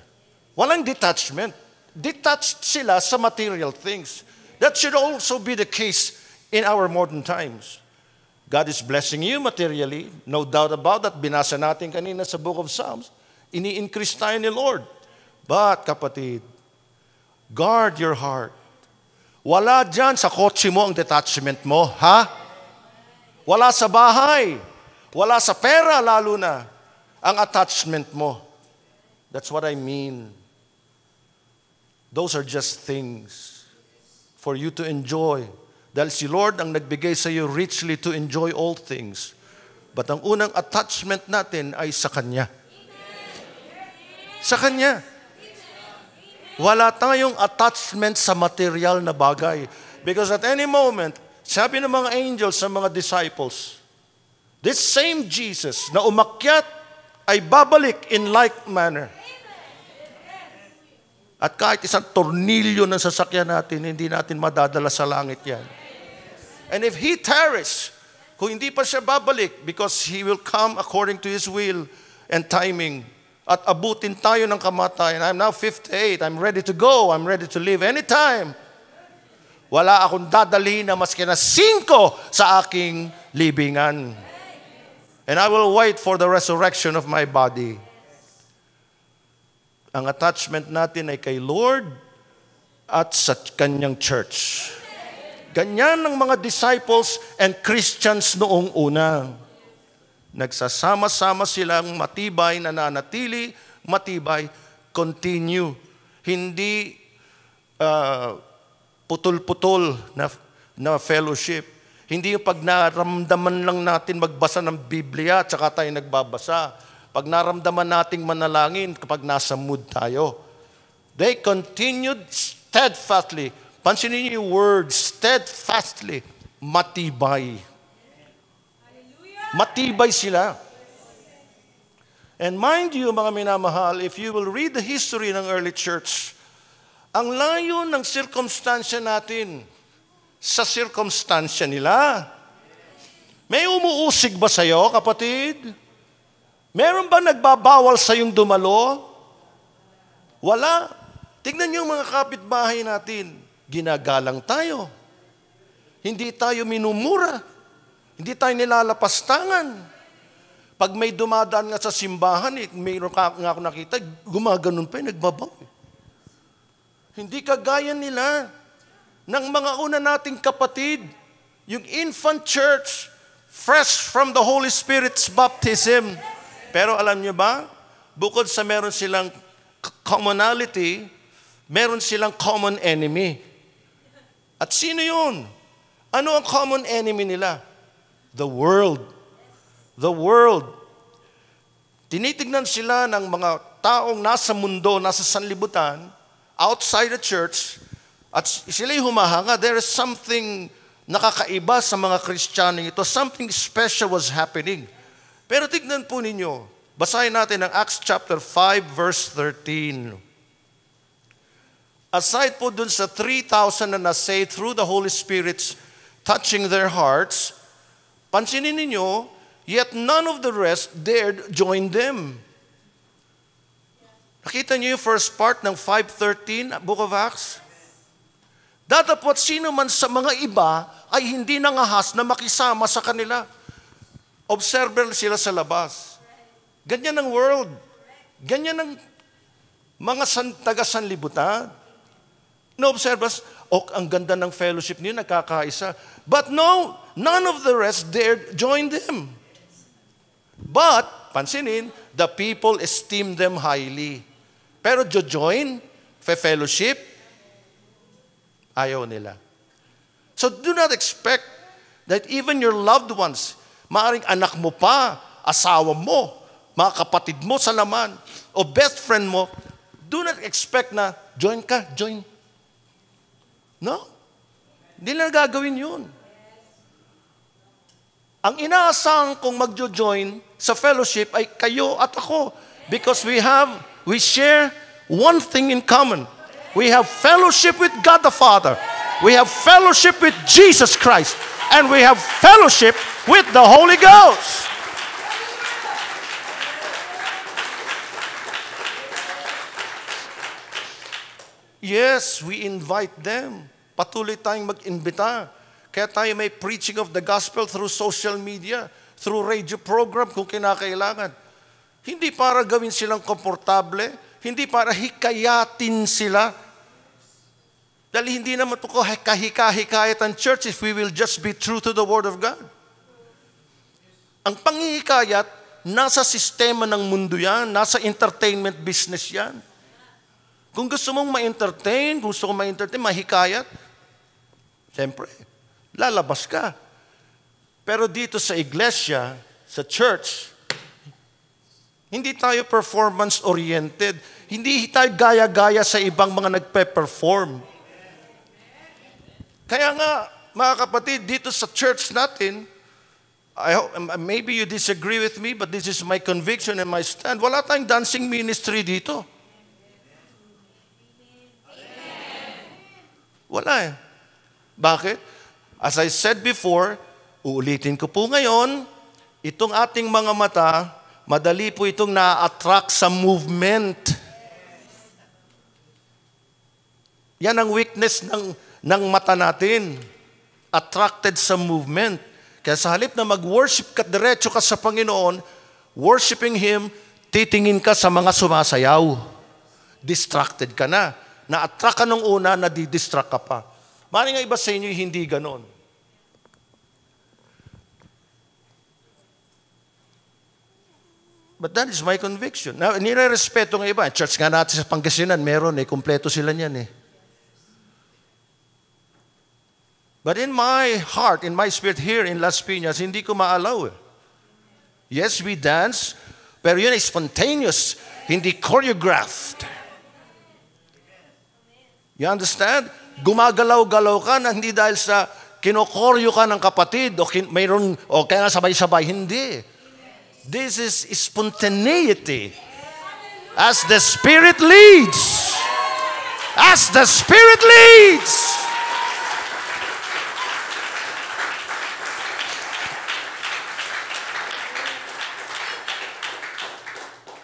Walang detachment. Detached sila sa material things. That should also be the case in our modern times. God is blessing you materially. No doubt about that. Binasa natin kanina sa Book of Psalms. Ini-increase tayo ni Lord. But, kapatid, guard your heart. Wala dyan sa kotse mo ang detachment mo, ha? Wala sa bahay. Wala sa pera, lalo na, ang attachment mo. That's what I mean. Those are just things for you to enjoy. Dahil si Lord ang nagbigay sa iyo richly to enjoy all things. But ang unang attachment natin ay sa Kanya. Sa Kanya. Wala tayong attachment sa material na bagay. Because at any moment, sabi ng mga angels sa mga disciples, this same Jesus na umakyat ay babalik in like manner. At kahit isang tornilyo ng sasakyan natin, hindi natin madadala sa langit yan. And if He tarries, kung hindi pa siya babalik, because He will come according to His will and timing, at abutin tayo ng kamatayan. I'm now 58. I'm ready to go. I'm ready to leave anytime. Wala akong dadalhin na maski na 5 sa aking libingan. And I will wait for the resurrection of my body. Ang attachment natin ay kay Lord at sa kanyang church. Ganyan ang mga disciples and Christians noong una. Nagsasama-sama silang matibay, nananatili, matibay, continue. Hindi putol-putol na fellowship. Hindi yung pag naramdaman lang natin magbasa ng Biblia at saka tayo nagbabasa. Pag naramdaman nating manalangin kapag nasa mood tayo. They continued steadfastly. Pansinin niyo yung word, steadfastly, matibay. Matibay sila. And mind you, mga minamahal, if you will read the history ng early church, ang layo ng circumstansya natin sa circumstansya nila. May umuusig ba sa'yo, kapatid? Meron ba nagbabawal sa'yong dumalo? Wala. Tignan niyo mga kapitbahay natin. Ginagalang tayo. Hindi tayo minumura. Hindi tayo nilalapastangan. Pag may dumadaan nga sa simbahan, mayroon nga ako nakita, gumaganon pa, nagbabaw. Hindi kagaya nila ng mga una nating kapatid, yung infant church, fresh from the Holy Spirit's baptism. Pero alam niyo ba, bukod sa meron silang commonality, meron silang common enemy. At sino yun? Ano ang common enemy nila? The world. The world. Tinitignan sila ng mga taong nasa mundo, nasa sanlibutan, outside the church, at sila'y humahanga. There is something nakakaiba sa mga Kristiyano ito. Something special was happening. Pero tignan po ninyo, basahin natin ang Acts chapter 5, verse 13. Aside po dun sa 3,000 na nasaved through the Holy Spirit's touching their hearts, pansinin ninyo, yet none of the rest dared join them. Nakita niyo yung first part ng 5:13, Book of Acts? Datapot sino man sa mga iba ay hindi nangahas na makisama sa kanila. Observer sila sa labas. Ganyan ang world. Ganyan ang mga taga-sanlibutan. No-observers, ang ganda ng fellowship niyo, nagkakaisa. But no, none of the rest dared join them. But, pansinin, the people esteemed them highly. Pero join, fellowship, ayaw nila. So do not expect that even your loved ones, maaring anak mo pa, asawa mo, mga kapatid mo sa laman, o best friend mo, do not expect na join ka, join. No? Hindi na gagawin yun. Ang inaasahan kong magjo-join sa fellowship ay kayo at ako because we share one thing in common. We have fellowship with God the Father. We have fellowship with Jesus Christ. And we have fellowship with the Holy Ghost. Yes, we invite them. Patuloy tayong mag-imbita. Kaya tayo may preaching of the gospel through social media, through radio program kung kinakailangan. Hindi para gawin silang komportable, hindi para hikayatin sila. Dahil hindi naman ito kahika-hikayat ang church if we will just be true to the Word of God. Ang panghihikayat, nasa sistema ng mundo yan, nasa entertainment business yan. Kung gusto mong ma-entertain, mahikayat, siyempre, lalabas ka. Pero dito sa iglesia, sa church, hindi tayo performance-oriented. Hindi tayo gaya-gaya sa ibang mga nagpe-perform. Kaya nga, mga kapatid, dito sa church natin, maybe you disagree with me, but this is my conviction and my stand. Wala tayong dancing ministry dito. Wala eh. Bakit? As I said before, uulitin ko po ngayon, itong ating mga mata, madali po itong na-attract sa movement. Yan ang weakness ng mata natin. Attracted sa movement. Kaya sa halip na mag-worship ka, diretso ka sa Panginoon, worshiping Him, titingin ka sa mga sumasayaw. Distracted ka na. Na-attract ka nung una, nadidistract ka pa. Maring nga iba sa inyo, hindi ganon. But that is my conviction. Now, nire-respeto ng iba. Church nga natin sa Pangasinan, meron kumpleto sila niyan But in my heart, in my spirit here in Las Piñas, hindi ko maalaw Yes, we dance, pero yun ay spontaneous, hindi choreographed. You understand? Gumagalaw-galaw ka na hindi dahil sa kinokoryo ka ng kapatid o kaya sabay-sabay. Hindi. This is spontaneity. As the Spirit leads. As the Spirit leads.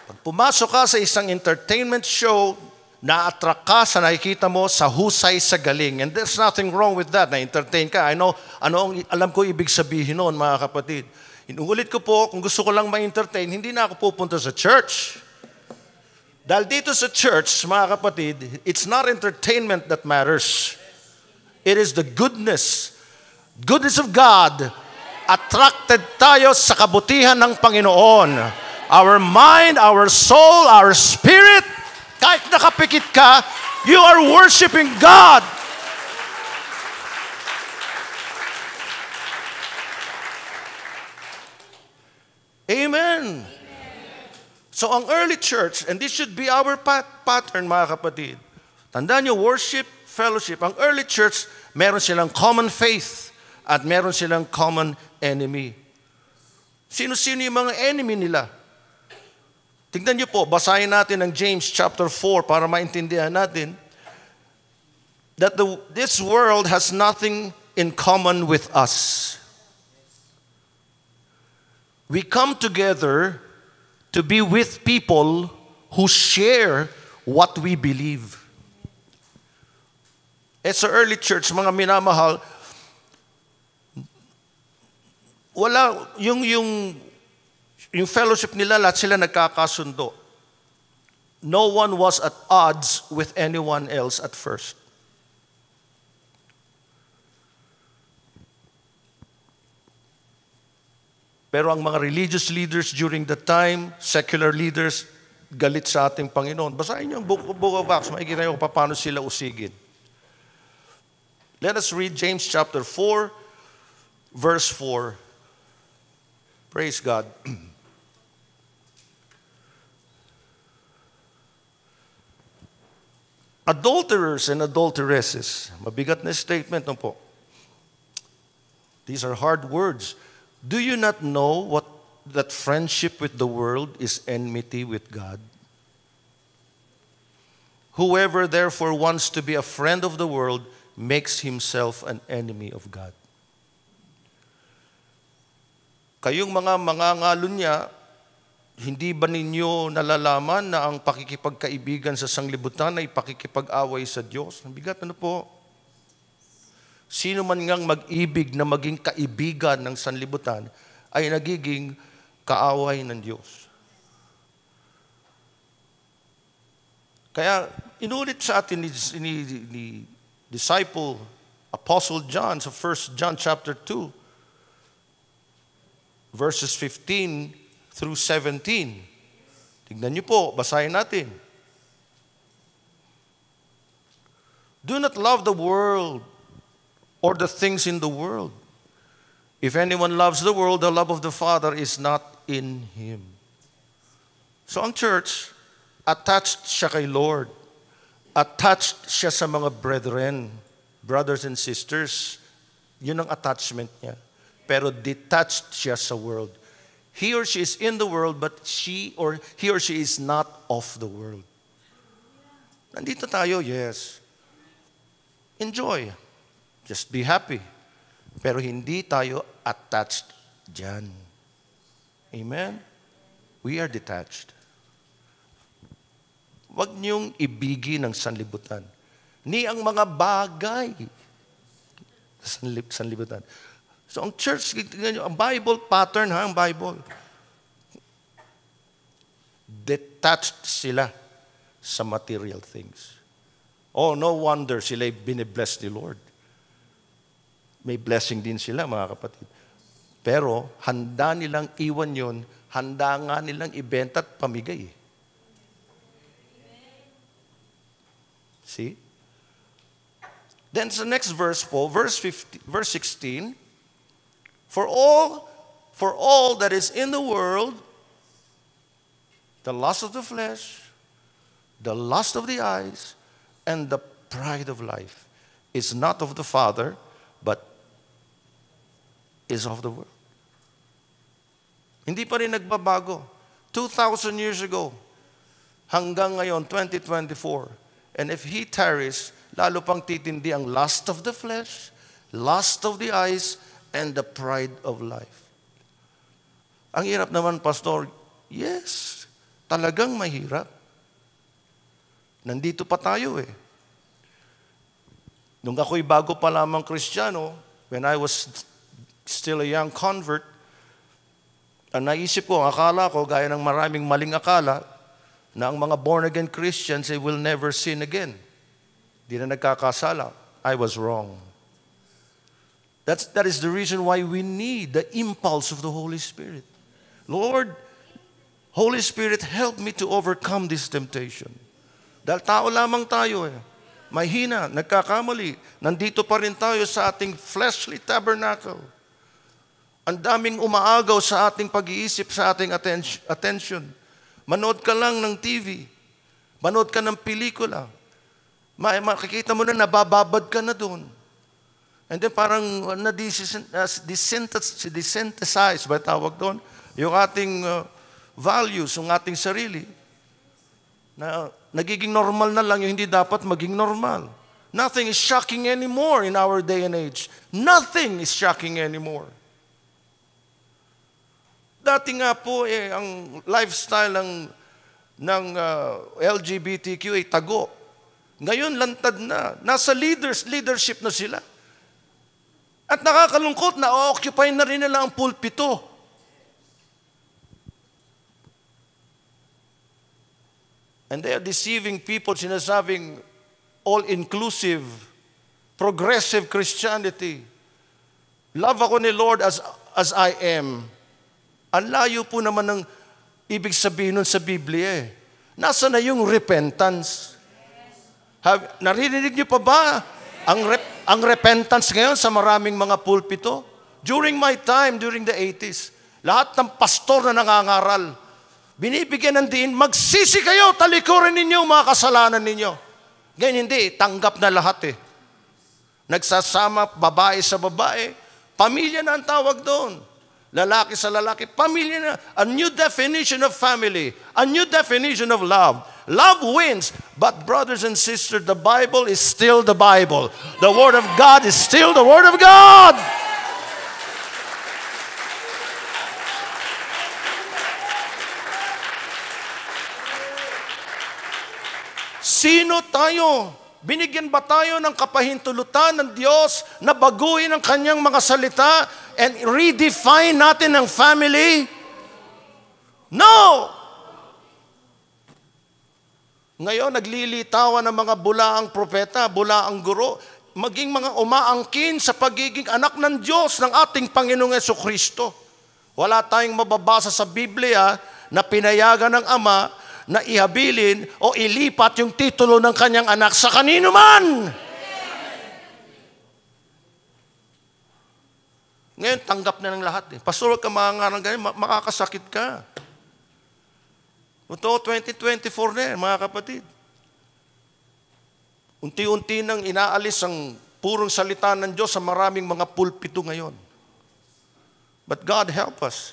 Pag pumasok ka sa isang entertainment show, na-attract ka sa nakikita mo sa husay sa galing. And there's nothing wrong with that. Na-entertain ka. Alam ko ibig sabihin noon, mga kapatid. Inuulit ko po, kung gusto ko lang ma-entertain, hindi na ako pupunta sa church. Dahil dito sa church, mga kapatid, it's not entertainment that matters. It is the goodness of God. Attracted tayo sa kabutihan ng Panginoon. Our mind, our soul, our spirit, kahit nakapikit ka, you are worshiping God. Amen. So ang early church, and this should be our pattern, mga kapatid. Tandaan nyo, worship, fellowship. Ang early church, meron silang common faith at meron silang common enemy. Sino-sino yung mga enemy nila? Tingnan niyo po, basahin natin ang James chapter 4 para maintindihan natin that this world has nothing in common with us. We come together to be with people who share what we believe. Sa early church, mga minamahal, wala yung fellowship nila, lahat sila nagkakasundo. No one was at odds with anyone else at first. Pero ang mga religious leaders during the time, secular leaders, galit sa ating Panginoon. Basahin niyo ang Book of Acts, makikita niyo kung paano sila usigin. Let us read James chapter 4, verse 4. Praise God. Adulterers and adulteresses. Mabigat na statement po. These are hard words. Do you not know that friendship with the world is enmity with God? Whoever therefore wants to be a friend of the world makes himself an enemy of God. Kayong mga mangangalunya, hindi ba ninyo nalalaman na ang pakikipagkaibigan sa sanglibutan ay pakikipag-away sa Diyos? Ang bigat, po? Sino man ngang mag-ibig na maging kaibigan ng sanlibutan ay nagiging kaaway ng Diyos. Kaya inulit sa atin ni disciple, Apostle John sa 1 John chapter 2, verses 15 through 17. Tignan niyo po, basahin natin. Do not love the world or the things in the world. If anyone loves the world, the love of the Father is not in him. So ang church, attached siya kay Lord. Attached siya sa mga brethren, brothers and sisters. Yun ang attachment niya. Pero detached siya sa world. He or she is in the world, but he or she is not of the world. Nandito tayo, yes. Enjoy. Just be happy. Pero hindi tayo attached dyan. Amen? We are detached. Huwag niyong ibigi ng sanlibutan. Ni ang mga bagay sanlibutan. So ang church, ang Bible pattern, ang Bible, detached sila sa material things. Oh, no wonder sila binibless ni Lord. May blessing din sila, mga kapatid. Pero handa nilang iwan yon, handa nga nilang ibenta at pamigay. See? Then sa next verse po, verse 16, For all that is in the world, the lust of the flesh, the lust of the eyes, and the pride of life is not of the Father, but is of the world. Hindi pa rin nagbabago. 2,000 years ago, hanggang ngayon, 2024. And if He tarries, lalo pang titindi ang lust of the flesh, lust of the eyes, and the pride of life. Ang hirap naman, Pastor. Yes, talagang mahirap. Nandito pa tayo eh. Nung ako'y bago pa lamang Kristiyano, when I was still a young convert, ang naisip ko, ang akala ko, gaya ng maraming maling akala, na ang mga born-again Christians, they will never sin again. Di na nagkakasala. I was wrong. That is the reason why we need the impulse of the Holy Spirit. Lord, Holy Spirit, help me to overcome this temptation. Dahil tao lamang tayo eh. Mahina, nagkakamali. Nandito pa rin tayo sa ating fleshly tabernacle. Ang daming umaagaw sa ating pag-iisip, sa ating attention. Manood ka lang ng TV. Manood ka ng pelikula. Makikita mo na nabababad ka na doon. And then parang desynthesize ba tawag doon? Yung ating values, yung ating sarili. Na nagiging normal na lang yung hindi dapat maging normal. Nothing is shocking anymore in our day and age. Nothing is shocking anymore. Dati nga po ang lifestyle ng LGBTQ ay tago. Ngayon lantad na. Nasa leadership na sila. At nakakalungkot na occupy na rin nila ang pulpito. And they are deceiving people, sinasabing all-inclusive, progressive Christianity. Love ako ni Lord as I am. Ang layo po naman ng ibig sabihin nun sa Biblia eh. Nasa na yung repentance? Naririnig niyo pa ba ang repentance ngayon sa maraming mga pulpito? During my time, during the 80s, lahat ng pastor na nangangaral, binibigyan ng diin, magsisi kayo, talikurin ninyo mga kasalanan ninyo. Ngayon hindi, tanggap na lahat eh. Nagsasama babae sa babae, pamilya na ang tawag doon. Lalaki sa lalaki, pamilya na. A new definition of family, a new definition of love. Love wins, but brothers and sisters, the Bible is still the Bible. The Word of God is still the Word of God. Sino tayo? Binigyan ba tayo ng kapahintulutan ng Diyos na baguhin ang kanyang mga salita and redefine natin ang family? No! Ngayon, naglilitawan ng mga bulaang propeta, bulaang guro, maging mga umaangkin sa pagiging anak ng Diyos ng ating Panginoong Jesucristo. Wala tayong mababasa sa Biblia na pinayagan ng Ama na ihabilin o ilipat yung titulo ng kanyang anak sa kanino man. Ngayon, tanggap na ng lahat eh. Pastor, huwag ka makangarang ganyan, makakasakit ka. Ito, 2024 na yan, mga kapatid. Unti-unti nang inaalis ang purong salita ng Diyos sa maraming mga pulpito ngayon. But God help us.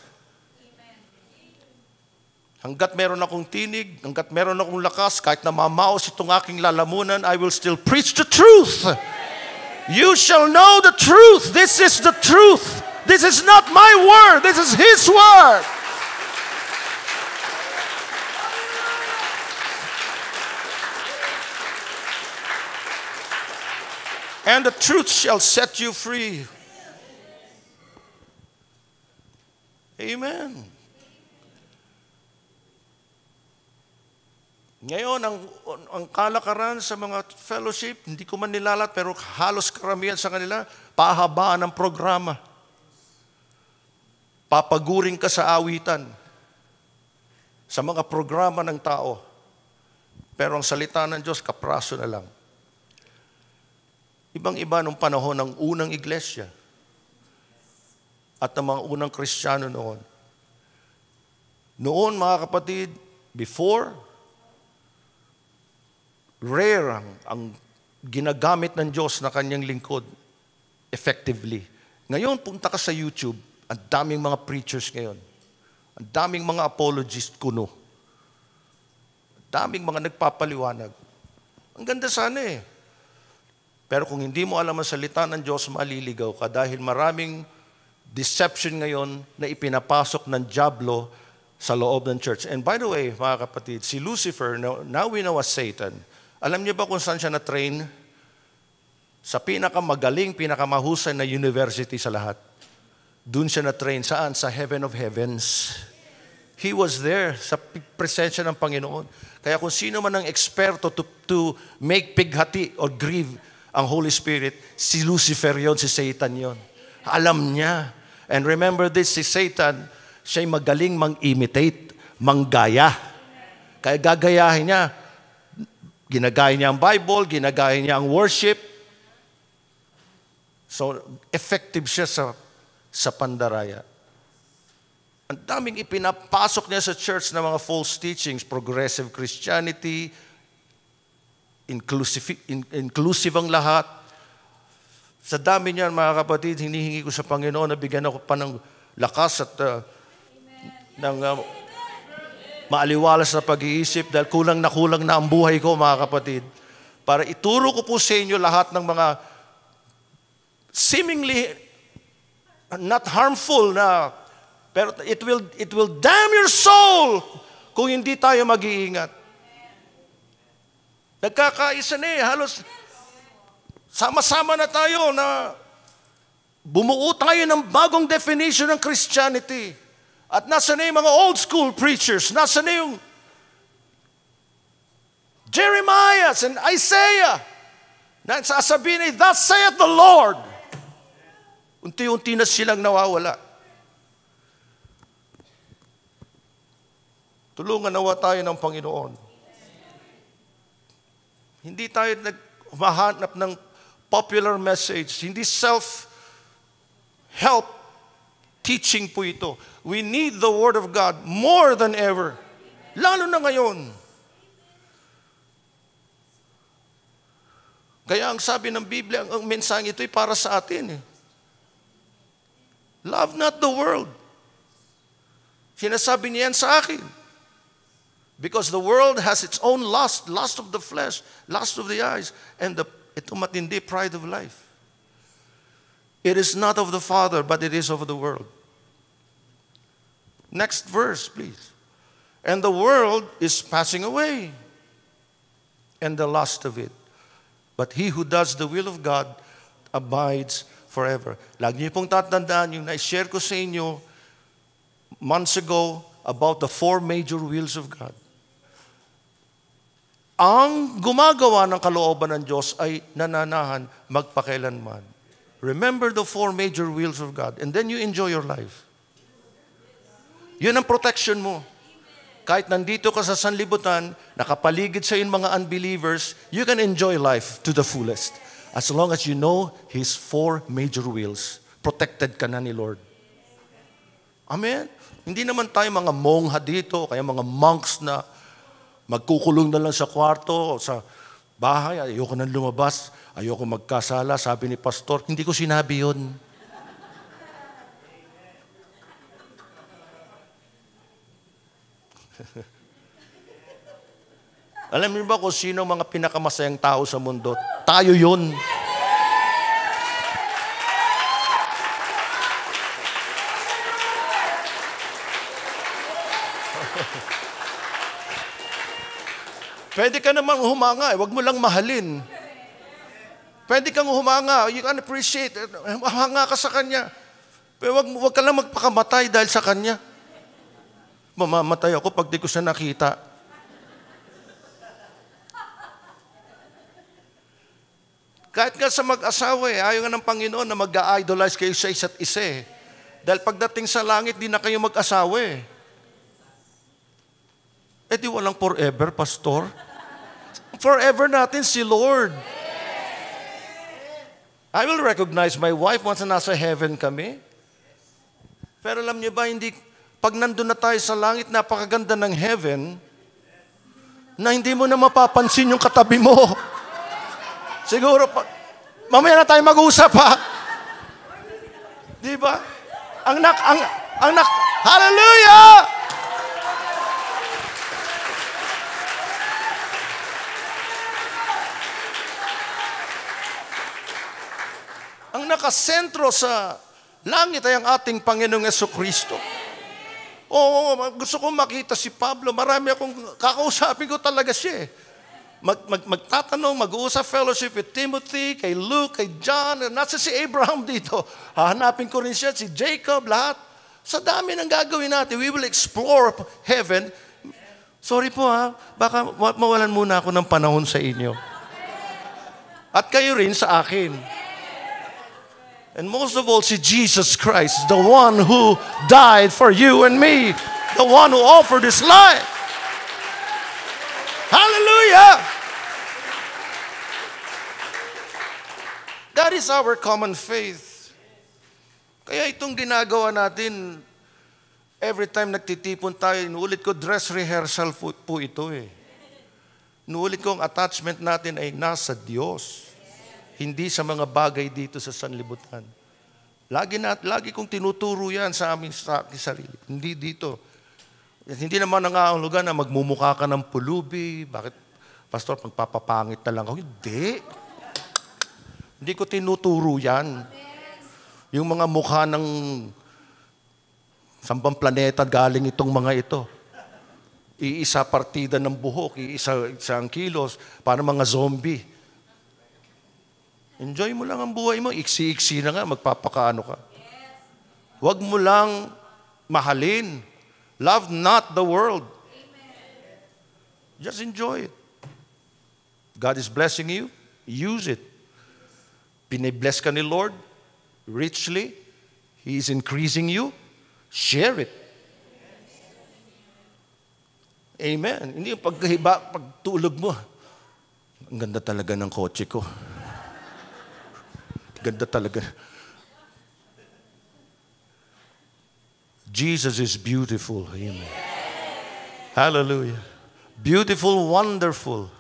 Hanggat meron akong tinig, hanggat meron akong lakas, kahit na mamaos itong aking lalamunan, I will still preach the truth. You shall know the truth. This is the truth. This is not my word. This is His word. And the truth shall set you free. Amen. Ngayon, ang kalakaran sa mga fellowship, hindi ko man nilalat, pero halos karamihan sa kanila, pahabaan ng programa. Papaguring ka sa awitan, sa mga programa ng tao. Pero ang salita ng Diyos, kapraso na lang. Ibang-iba nung panahon ng unang iglesia at ng mga unang Kristiyano noon. Noon, mga kapatid, before, rare ang ginagamit ng Diyos na kanyang lingkod effectively. Ngayon, punta ka sa YouTube, ang daming mga preachers ngayon. Ang daming mga apologist kuno. Ang daming mga nagpapaliwanag. Ang ganda sana eh. Pero kung hindi mo alam ang salita ng Diyos, maliligaw ka dahil maraming deception ngayon na ipinapasok ng dyablo sa loob ng church. And by the way, mga kapatid, si Lucifer, now we know as Satan. Alam niyo ba kung saan siya na-train? Sa pinakamagaling, pinakamahusay na university sa lahat. Doon siya na-train. Saan? Sa heaven of heavens. He was there sa presensya ng Panginoon. Kaya kung sino man ang eksperto to make pighati or grieve ang Holy Spirit, si Lucifer yon, si Satan yon. Alam niya. And remember this, si Satan, siya'y magaling mang-imitate, manggaya. Kaya gagayahin niya. Ginagaya niya ang Bible, ginagaya niya ang worship. So, effective siya sa pandaraya. Ang daming ipinapasok niya sa church na mga false teachings, progressive Christianity, inclusive ang lahat. Sa dami niyan, mga kapatid, hinihingi ko sa Panginoon na bigyan ako pa ng lakas at ng maaliwalas na pag-iisip dahil kulang na ang buhay ko, mga kapatid. Para ituro ko po sa inyo lahat ng mga seemingly not harmful na, pero it will damn your soul kung hindi tayo mag-iingat. Nagkakaisa na eh, halos sama-sama na tayo na bumuo tayo ng bagong definition ng Christianity. At nasa na yung mga old school preachers, nasa na yung Jeremiah and Isaiah, na sasabihin ay, thus saith the Lord. Unti-unti na silang nawawala. Tulungan nawa tayo ng Panginoon. Hindi tayo humahanap ng popular message. Hindi self-help teaching po ito. We need the Word of God more than ever. Lalo na ngayon. Kaya ang sabi ng Biblia, ang mensaheng ito ay para sa atin. Love not the world. Sinasabi niya yan sa akin. Because the world has its own lust, lust of the flesh, lust of the eyes, and ito matindi, pride of life. It is not of the Father, but it is of the world. Next verse, please. And the world is passing away, and the lust of it. But he who does the will of God abides forever. Lagi niyo pong tatandaan yung na-share ko sa inyo months ago about the 4 major wills of God. Ang gumagawa ng kalooban ng Diyos ay nananahan magpakailanman. Remember the 4 major wills of God, and then you enjoy your life. Yun ang protection mo. Kahit nandito ka sa sanlibutan, nakapaligid sa yung mga unbelievers, you can enjoy life to the fullest. As long as you know His 4 major wills. Protected ka na ni Lord. Amen? Hindi naman tayo mga mongha dito, kaya mga monks na magkukulong na lang sa kwarto o sa bahay, ayoko nang lumabas, ayoko magkasala, sabi ni pastor, hindi ko sinabi yun. Alam niyo ba kung sino mga pinakamasayang tao sa mundo? Tayo yun. Pwede ka namang humanga, huwag mo lang mahalin. Pwede kang humanga. You can appreciate. Humanga ka sa Kanya. Pero wag ka lang magpakamatay dahil sa Kanya. Mamamatay ako pag di ko siya nakita. Kahit nga sa mag-asawa ayaw nga ng Panginoon na mag-idolize kayo sa isa't isa eh. Dahil pagdating sa langit, di na kayo mag-asawa eh. Eh di walang forever, pastor. Forever natin si Lord. I will recognize my wife once na nasa heaven kami. Pero alam niyo ba, pag nandun na tayo sa langit, napakaganda ng heaven, na hindi mo na mapapansin yung katabi mo. Siguro, mamaya na tayo mag-usap ha. Di ba? Hallelujah! Ang nakasentro sa langit ay ang ating Panginoong Jesucristo. Oo, gusto kong makita si Pablo. Marami akong kakausapin ko talaga siya. Magtatanong, mag-uusap fellowship with Timothy, kay Luke, kay John. Nasa si Abraham dito. Hahanapin ko rin siya, si Jacob, lahat. Sa dami ng gagawin natin, we will explore heaven. Sorry po ha, baka mawalan muna ako ng panahon sa inyo. At kayo rin sa akin. And most of all, si Jesus Christ, the one who died for you and me, the one who offered His life. Hallelujah! That is our common faith. Kaya itong ginagawa natin, every time nagtitipon tayo, inuulit ko, dress rehearsal po ito eh. Inuulit ko, ang attachment natin ay nasa Diyos. Hindi sa mga bagay dito sa sanlibutan. Lagi kong tinuturo yan sa aming sarili. Hindi dito. Hindi naman nangangahulugan na magmumukha ka ng pulubi. Bakit, Pastor, magpapapangit na lang ako? Hindi. Hindi ko tinuturo yan. Yung mga mukha ng sambang planeta galing itong mga ito. Iisa partida ng buhok, isang kilos, para mga zombie. Enjoy mo lang ang buhay mo. Iksi-iksi na nga, magpapakaano ka. Huwag mo lang mahalin. Love not the world. Just enjoy it. God is blessing you. Use it. Pinibless ka ni Lord richly. He is increasing you. Share it. Amen. Hindi yung pagtulog mo. Ang ganda talaga ng kotse ko. Ganda talaga. Jesus is beautiful. Amen. Hallelujah. Beautiful, wonderful.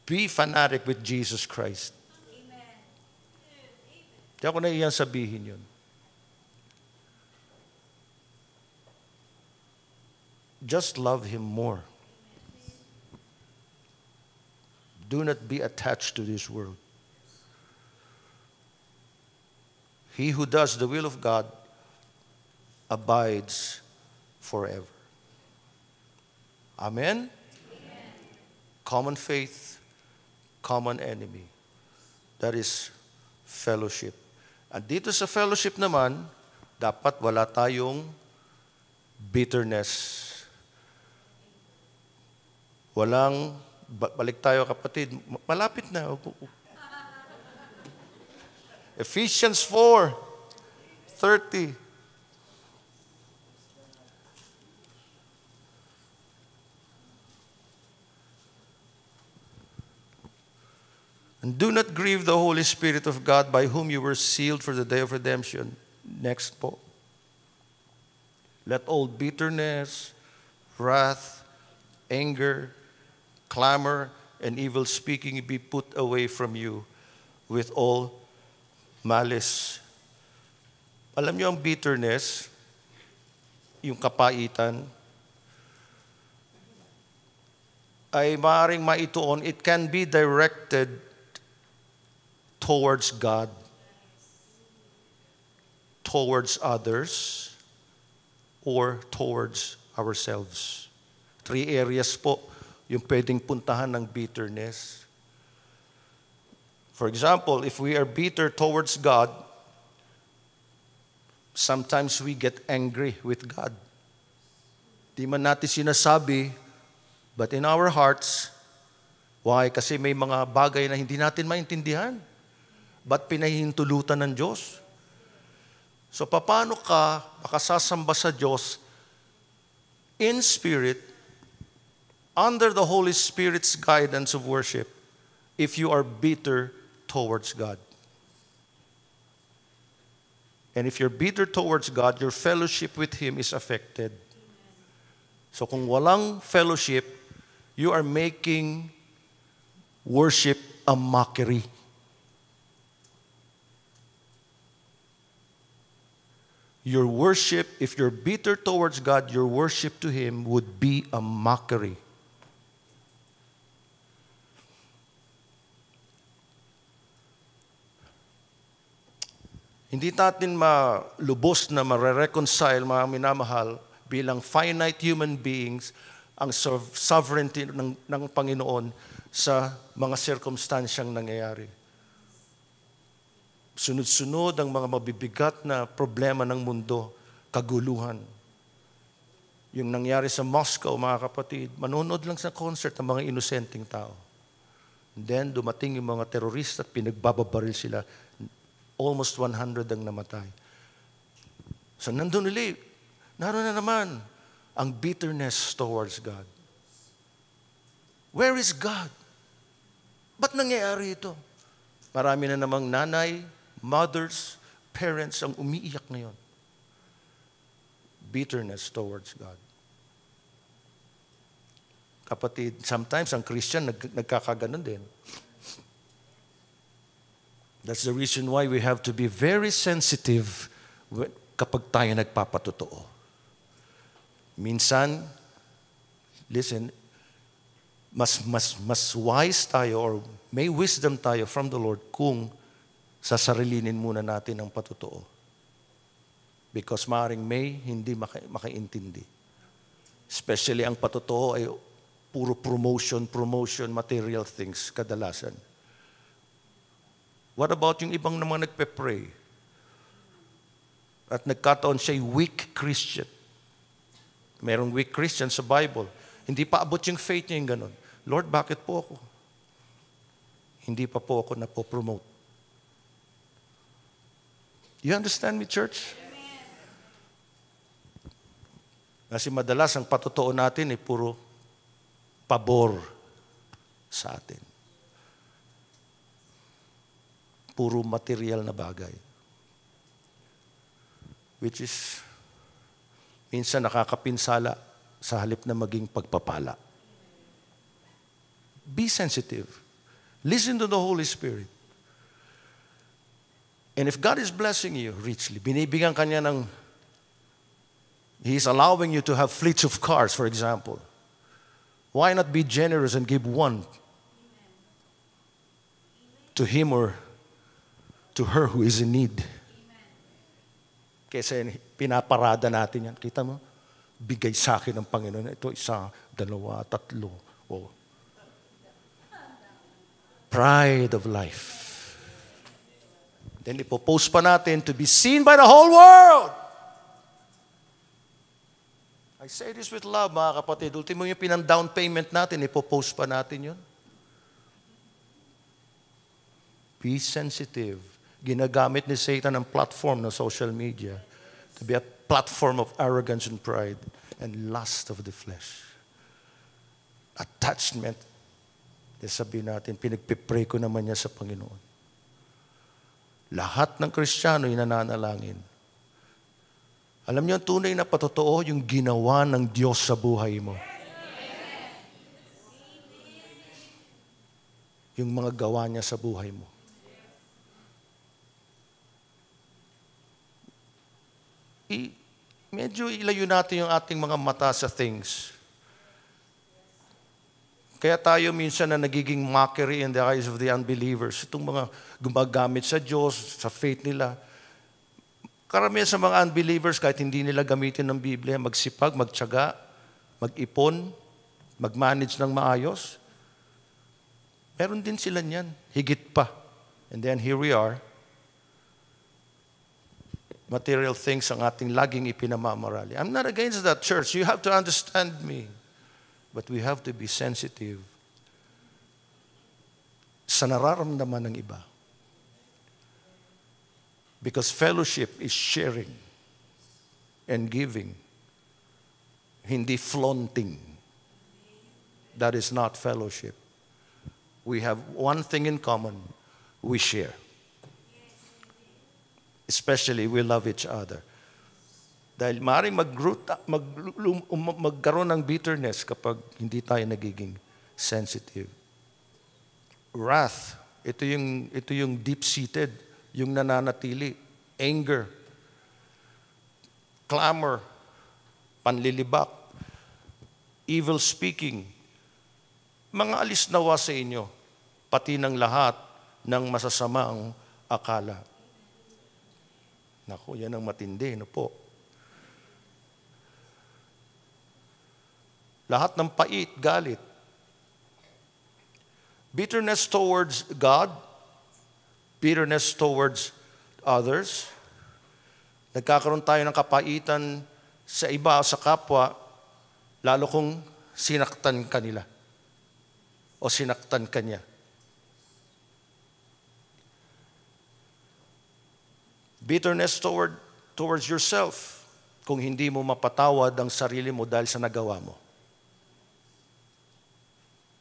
Be fanatic with Jesus Christ. Di ako naiyan sabihin yun. Just love Him more. Do not be attached to this world. He who does the will of God abides forever. Amen? Common faith, common enemy. That is fellowship. At dito sa fellowship naman, dapat wala tayong bitterness. Walang, balik tayo kapatid, malapit na. Ephesians 4:30. And do not grieve the Holy Spirit of God, by whom you were sealed for the day of redemption. Next po. Let all bitterness, wrath, anger, clamor, and evil speaking be put away from you with all malice. Alam niyo ang bitterness, yung kapaitan, ay maaaring maituon. It can be directed towards God, towards others, or towards ourselves. 3 areas po yung pwedeng puntahan ng bitterness. For example, if we are bitter towards God, sometimes we get angry with God. Di man natin sinasabi, but in our hearts, why? Kasi may mga bagay na hindi natin maintindihan. Ba't pinahihintulutan ng Diyos? So, paano ka makasasamba sa Diyos in spirit, under the Holy Spirit's guidance of worship, if you are bitter towards God? And if you're bitter towards God, your fellowship with Him is affected. So kung walang fellowship, you are making worship a mockery. Your worship, if you're bitter towards God, your worship to Him would be a mockery. Hindi natin malubos na mare-reconcile, mga minamahal, bilang finite human beings, ang sovereignty ng Panginoon sa mga circumstansyang nangyayari. Sunod-sunod ang mga mabibigat na problema ng mundo, kaguluhan. Yung nangyari sa Moscow, mga kapatid, manonood lang sa concert ng mga inosenteng tao. And then, dumating yung mga terorista at pinagbababaril sila. Almost 100 ang namatay. So, nandun ulit. Naroon na naman ang bitterness towards God. Where is God? Ba't nangyayari ito? Marami na namang nanay, mothers, parents ang umiiyak ngayon. Bitterness towards God. Kapatid, sometimes ang Christian nagkakaganon din. That's the reason why we have to be very sensitive kapag tayo nagpapatotoo. Minsan, listen, mas wise tayo or may wisdom tayo from the Lord kung sasarilinin muna natin ang patotoo. Because maaaring may hindi makaintindi. Especially ang patotoo ay puro promotion, material things kadalasan. What about yung ibang naman nagpe-pray? At nagkataon siya'y weak Christian. Merong weak Christian sa Bible. Hindi pa abot yung faith niya yung ganun. Lord, bakit po ako? Hindi pa po ako napopromote. You understand me, church? Kasi madalas ang patotoo natin ay puro pabor sa atin. Puro material na bagay. Which is, minsan nakakapinsala sa halip na maging pagpapala. Be sensitive. Listen to the Holy Spirit. And if God is blessing you richly, binibigyan kanya ng, He is allowing you to have fleets of cars, for example. Why not be generous and give one to him or to her who is in need? Kesa pinaparada natin yan. Kita mo? Bigay sa akin ng Panginoon. Ito, 1, 2, 3. Oh. Pride of life. Then ipopost pa natin to be seen by the whole world. I say this with love, mga kapatid. Ultimo yung pinang-down payment natin, ipopost pa natin yun. Be sensitive. Ginagamit ni Satan ang platform ng social media to be a platform of arrogance and pride and lust of the flesh. Attachment. Sabihin natin, pinagpipray ko naman niya sa Panginoon. Lahat ng Kristiyano ay nananalangin. Alam niyo, ang tunay na patotoo, yung ginawa ng Diyos sa buhay mo. Yung mga gawa niya sa buhay mo. Medyo ilayo natin yung ating mga mata sa things. Kaya tayo minsan na nagiging mockery in the eyes of the unbelievers. Itong mga gumagamit sa Diyos, sa faith nila. Karamihan sa mga unbelievers, kahit hindi nila gamitin ng Biblia, magsipag, magtiyaga, mag-ipon, mag-manage ng maayos. Meron din sila niyan, higit pa. And then here we are. Material things ang ating laging ipinamamarali. I'm not against that, church. You have to understand me. But we have to be sensitive sa nararamdaman ng iba. Because fellowship is sharing and giving. Hindi flaunting. That is not fellowship. We have one thing in common. We share. Especially, we love each other. Dahil maaaring magkaroon ng bitterness kapag hindi tayo nagiging sensitive. Wrath, ito yung deep-seated, yung nananatili. Anger, clamor, panlilibak, evil speaking. Mga alis nawa sa inyo, pati ng lahat ng masasamang akala. Naku, yan ang matindi, no po. Lahat ng pait, galit. Bitterness towards God, bitterness towards others. Nagkakaroon tayo ng kapaitan sa iba, sa kapwa, lalo kung sinaktan kanila o sinaktan kanya. Bitterness towards yourself kung hindi mo mapatawad ang sarili mo dahil sa nagawa mo.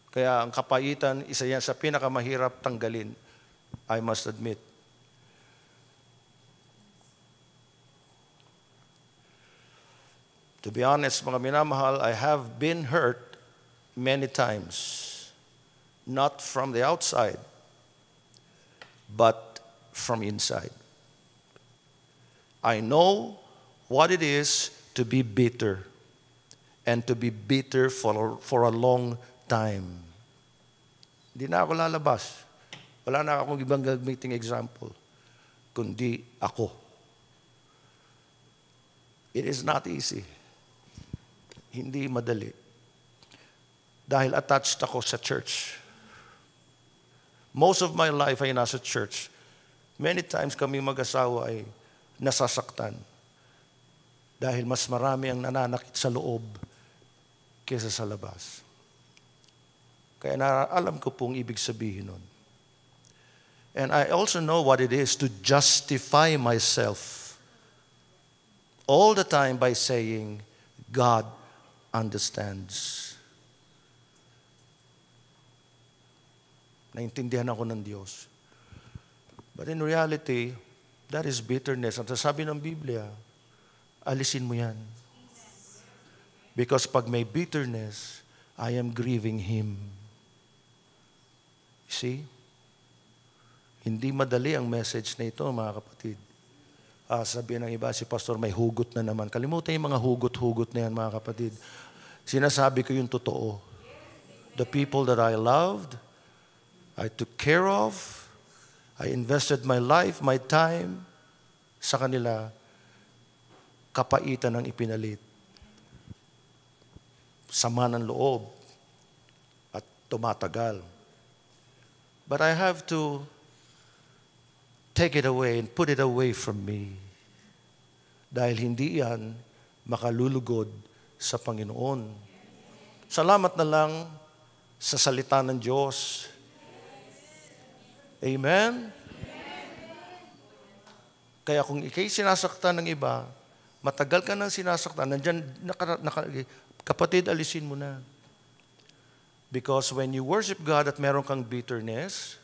Kaya ang kapaitan, isa yan sa pinakamahirap tanggalin, I must admit. To be honest, mga minamahal, I have been hurt many times. Not from the outside, but from inside. I know what it is to be bitter and to be bitter for a long time. Hindi na ako lalabas. Wala na akong ibang gagamiting example, kundi ako. It is not easy. Hindi madali. Dahil attached ako sa church. Most of my life ay nasa church. Many times kami mag-asawa ay nasasaktan. Dahil mas marami ang nananakit sa loob kaysa sa labas. Kaya alam ko pong ibig sabihin nun. And I also know what it is to justify myself all the time by saying, God understands. Naintindihan ako ng Diyos. But in reality, that is bitterness. Ang sabi ng Biblia, alisin mo yan. Because pag may bitterness, I am grieving Him. See? Hindi madali ang message na ito, mga kapatid. Sabihin ng iba, si Pastor may hugot na naman. Kalimutan yung mga hugot-hugot na yan, mga kapatid. Sinasabi ko yung totoo. The people that I loved, I took care of, I invested my life, my time sa kanila, kapaitan ang ipinalit. Sama ng loob at tumatagal. But I have to take it away and put it away from me. Dahil hindi yan makalulugod sa Panginoon. Salamat na lang sa salita ng Diyos. Amen? Kaya kung ikay sinasaktan ng iba, matagal ka nang sinasaktan, nandyan, kapatid, alisin mo na. Because when you worship God at meron kang bitterness,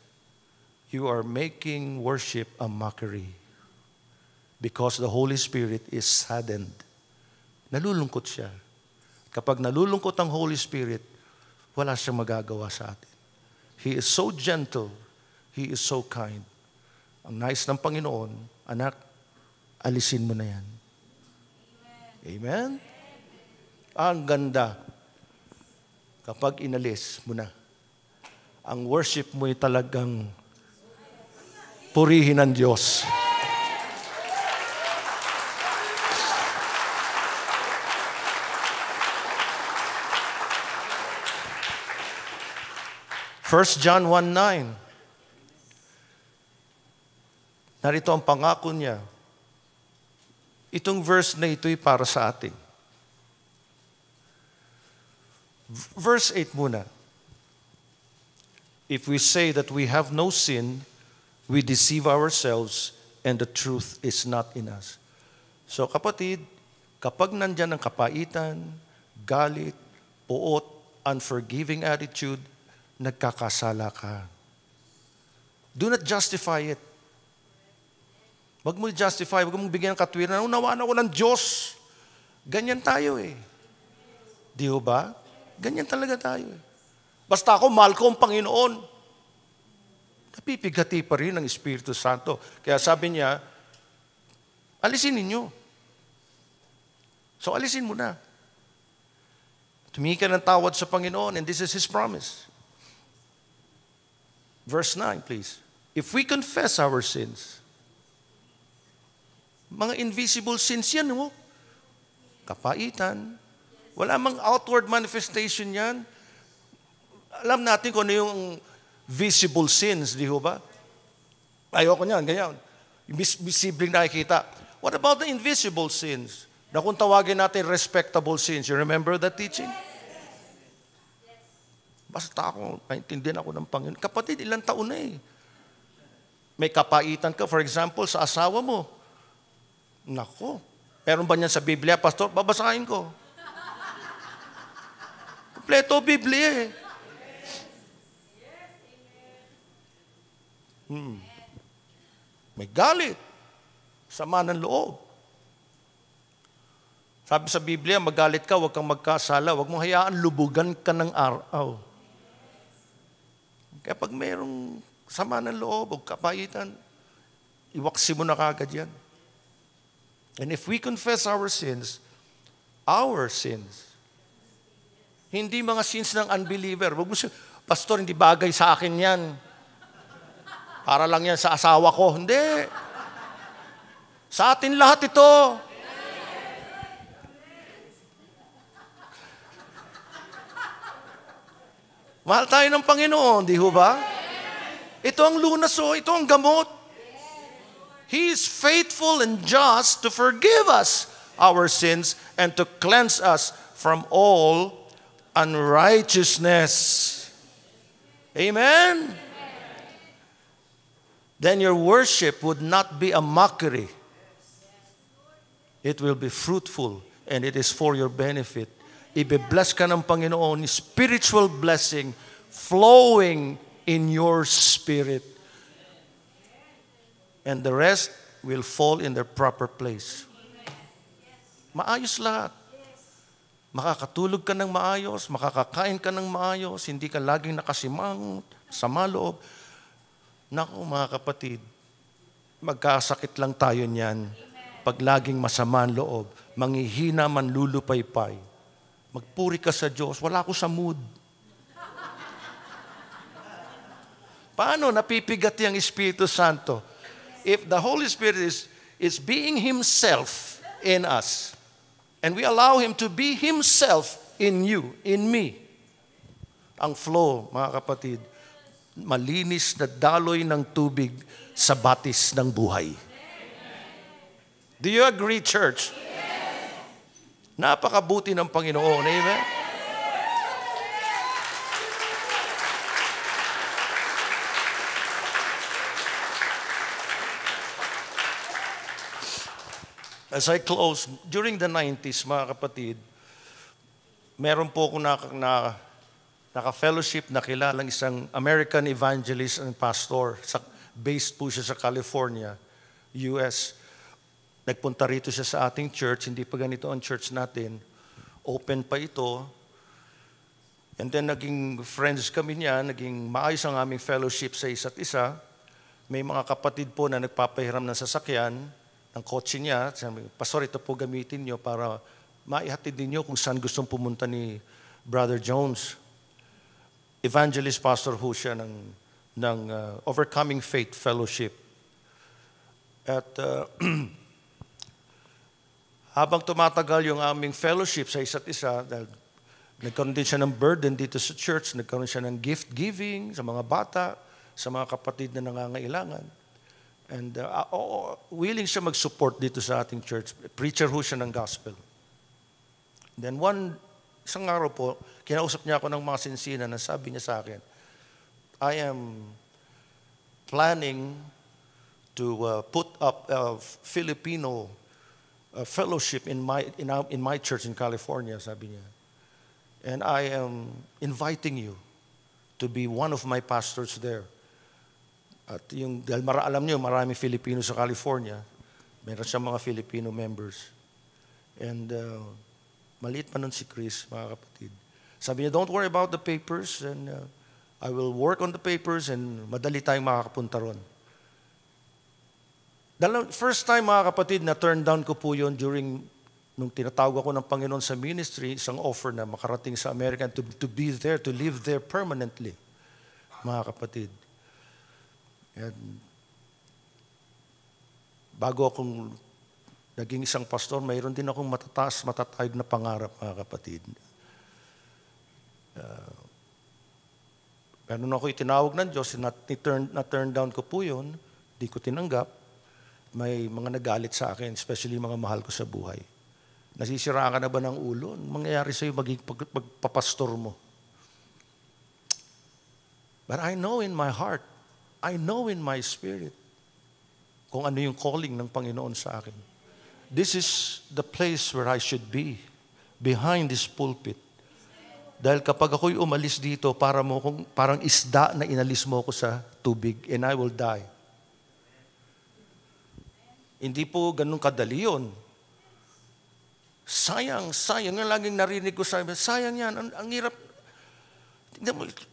you are making worship a mockery. Because the Holy Spirit is saddened. Nalulungkot siya. Kapag nalulungkot ang Holy Spirit, wala siyang magagawa sa atin. He is so gentle. He is so kind. Ang nais ng Panginoon, anak, alisin mo na yan. Amen? Ang ganda. Kapag inalis mo na, ang worship mo ay talagang purihin ng Diyos. 1 John 1:9. Narito ang pangako niya. Itong verse na ito'y para sa atin. Verse 8 muna. If we say that we have no sin, we deceive ourselves and the truth is not in us. So kapatid, kapag nandyan ang kapaitan, galit, puot, unforgiving attitude, nagkakasala ka. Do not justify it. Wag mo justify, wag mong bigyan ng katwiran. Unawaan ako ng Diyos. Ganyan tayo eh. Di ba? Ganyan talaga tayo eh. Basta ako, mahal ko ang Panginoon. Napipigati pa rin ang Espiritu Santo. Kaya sabi niya, alisin ninyo. So alisin mo na. Tumingi ka ng tawad sa Panginoon and this is His promise. Verse 9, please. If we confess our sins, mga invisible sins yan, no? Kapaitan. Wala mang outward manifestation yan. Alam natin kung ano yung visible sins, di ba? Ayoko niyan, ganyan. Visibleng nakikita. What about the invisible sins? Na kung tawagin natin respectable sins. You remember that teaching? Basta ako, naintindihan ako ng Panginoon. Kapatid, ilang taon na eh. May kapaitan ka, for example, sa asawa mo. Nako. Meron ba niyan sa Biblia, Pastor? Babasahin ko. Kompleto Biblia eh. May galit. Sama ng loob. Sabi sa Biblia, magalit ka, huwag kang magkasala, huwag mong hayaan lubugan ka ng araw. Kaya pag mayroong sama ng loob o kapaitan, iwaksi mo na kagad yan. And if we confess our sins, hindi mga sins ng unbeliever. Wag mo siya, Pastor, hindi bagay sa akin yan. Para lang yan sa asawa ko. Hindi. Sa atin lahat ito. Mahal tayo ng Panginoon, di ba? Ito ang lunas, ito ang gamot. He is faithful and just to forgive us our sins and to cleanse us from all unrighteousness. Amen? Then your worship would not be a mockery. It will be fruitful and it is for your benefit. Ibe-bless ka ng Panginoon, spiritual blessing flowing in your spirit. And the rest will fall in their proper place. Maayos lahat. Makakatulog ka ng maayos, makakakain ka ng maayos, hindi ka laging nakasimangot, sama loob. Naku mga kapatid, magkasakit lang tayo niyan pag laging masama ang loob, manghihina man lulupaypay. Magpuri ka sa Diyos, wala ko sa mood. Paano napipigati ang Espiritu Santo? If the Holy Spirit is being Himself in us, and we allow Him to be Himself in you, in me, ang flow, mga kapatid, malinis na daloy ng tubig sa batis ng buhay. Do you agree, church? Napakabuti ng Panginoon. Amen? As I close, during the 90s, mga kapatid, meron po ako naka-fellowship na kilalang isang American evangelist and pastor. Based po siya sa California, US. Nagpunta rito siya sa ating church. Hindi pa ganito ang church natin. Open pa ito. And then naging friends kami niya. Naging maayos ang aming fellowship sa isa't isa. May mga kapatid po na nagpapahiram ng sasakyan, ng kotse niya. Sabi, Pastor, ito po gamitin niyo para maihatid ninyo kung saan gustong pumunta ni Brother Jones. Evangelist pastor ho siya ng Overcoming Faith Fellowship. At habang tumatagal yung aming fellowship sa isa't isa, dahil Nagkaroon din siya ng burden dito sa church. Nagkaroon siya ng gift giving sa mga bata, sa mga kapatid na nangangailangan. And willing siya mag-support dito sa ating church. Preacher ho siya ng gospel. Then isang araw po, kinausap niya ako ng mga sinsina na sabi niya sa akin, I am planning to put up a Filipino fellowship in my church in California, sabi niya. And I am inviting you to be one of my pastors there. At dahil alam niyo, maraming Filipino sa California, meron siyang mga Filipino members. And maliit pa nun si Chris, mga kapatid. Sabi niya, don't worry about the papers, and I will work on the papers, and madali tayong makakapunta ron. First time, mga kapatid, na turn down ko po yun nung tinatawag ako ng Panginoon sa ministry, isang offer na makarating sa America to be there, to live there permanently, mga kapatid. And bago akong naging isang pastor, mayroon din akong matatayog na pangarap, mga kapatid. Pero nung ako itinawag ng Diyos, na-turn down ko po yun, di ko tinanggap, may mga nagalit sa akin, especially mga mahal ko sa buhay. Nasisira ka na ba ng ulo? Mangyayari sa'yo maging pagpapastor mo. But I know in my heart, I know in my spirit, kung ano yung calling ng Panginoon sa akin. This is the place where I should be, behind this pulpit. Dahil kapag ako'y umalis dito, parang isda na inalis mo ko sa tubig, and I will die. Hindi po ganun kadali yun. Sayang. Yung laging narinig ko sayang yan. Ang hirap.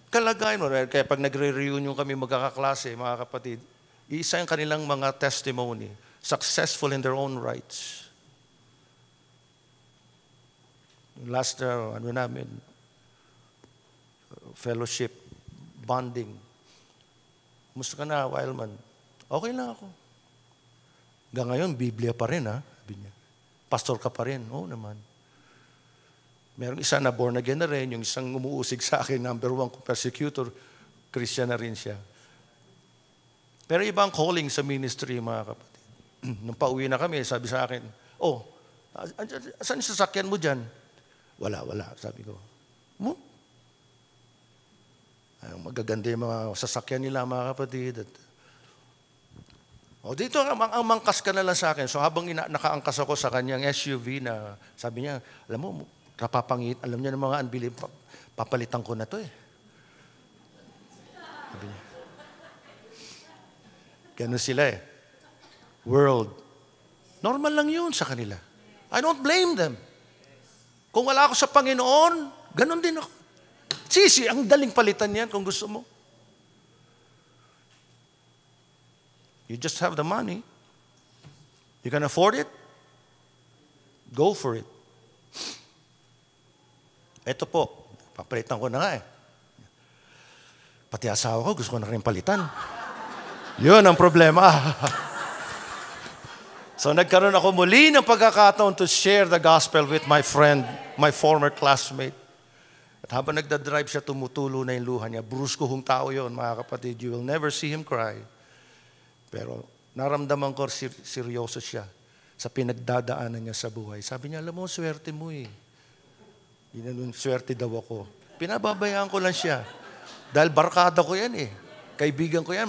Kalagayan mo. Kaya pag nagre-reunion kami magkakaklase, mga kapatid, isa yung kanilang mga testimony. Successful in their own rights. Last, fellowship, bonding. Kumusta ka na, Wildman? Okay lang ako. Hanggang ngayon, Biblia pa rin, ha? Sabi niya. Pastor ka pa rin. Oo naman. Merong isa na born again na rin, yung isang umuusig sa akin, number 1 kong persecutor, Christian na rin siya. Pero ibang calling sa ministry, mga kapatid. Nung pauwi na kami, sabi sa akin, saan yung sasakyan mo dyan? Wala, sabi ko. Magaganda yung mga sasakyan nila, mga kapatid. Dito, ang mangkas ka na lang sa akin. So habang nakaangkas ako sa kanyang SUV na, sabi niya, alam mo, alam niya ng mga unbelief, papalitan ko na to eh. Sabi niya. Ganun sila eh. World. Normal lang yun sa kanila. I don't blame them. Kung wala ako sa Panginoon, ganun din ako. Ang daling palitan yan kung gusto mo. You just have the money. You can afford it. Go for it. Ito po, papalitan ko na nga eh. Pati asawa ko, gusto ko na rin palitan. Yun ang problema. So nagkaroon ako muli ng pagkakataon to share the gospel with my friend, my former classmate. At habang nagdadrive siya, tumutulo na yung luha niya. Bruskong tao yun, mga kapatid. You will never see him cry. Pero naramdaman ko seryoso siya sa pinagdadaanan niya sa buhay. Sabi niya, alam mo, swerte mo eh. Swerte daw ako. Pinababayaan ko lang siya. Dahil barkada ko yan eh. Kaibigan ko yan.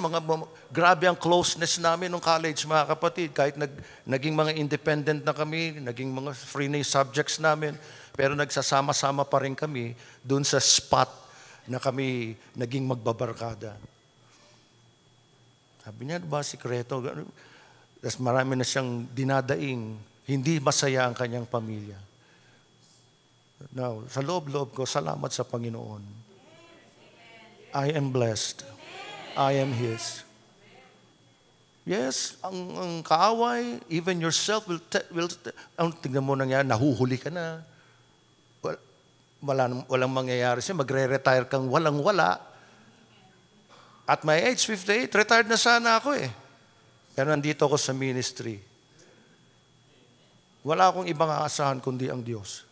Grabe ang closeness namin nung college, mga kapatid. Kahit naging mga independent na kami, naging mga free na yung subjects namin, pero nagsasama-sama pa rin kami dun sa spot na kami naging magbabarkada. Sabi niya, ba, sikreto? Tapos marami na siyang dinadaing, hindi masaya ang kanyang pamilya. Now, sa loob-loob ko, salamat sa Panginoon. I am blessed. I am His. Yes, ang kaaway, even yourself tingnan mo nangyari, nahuhuli ka na. Walang mangyayari siya, magre-retire kang walang-wala. At my age, 58, retired na sana ako eh. Pero nandito ako sa ministry. Wala akong ibang aasahan kundi ang Diyos.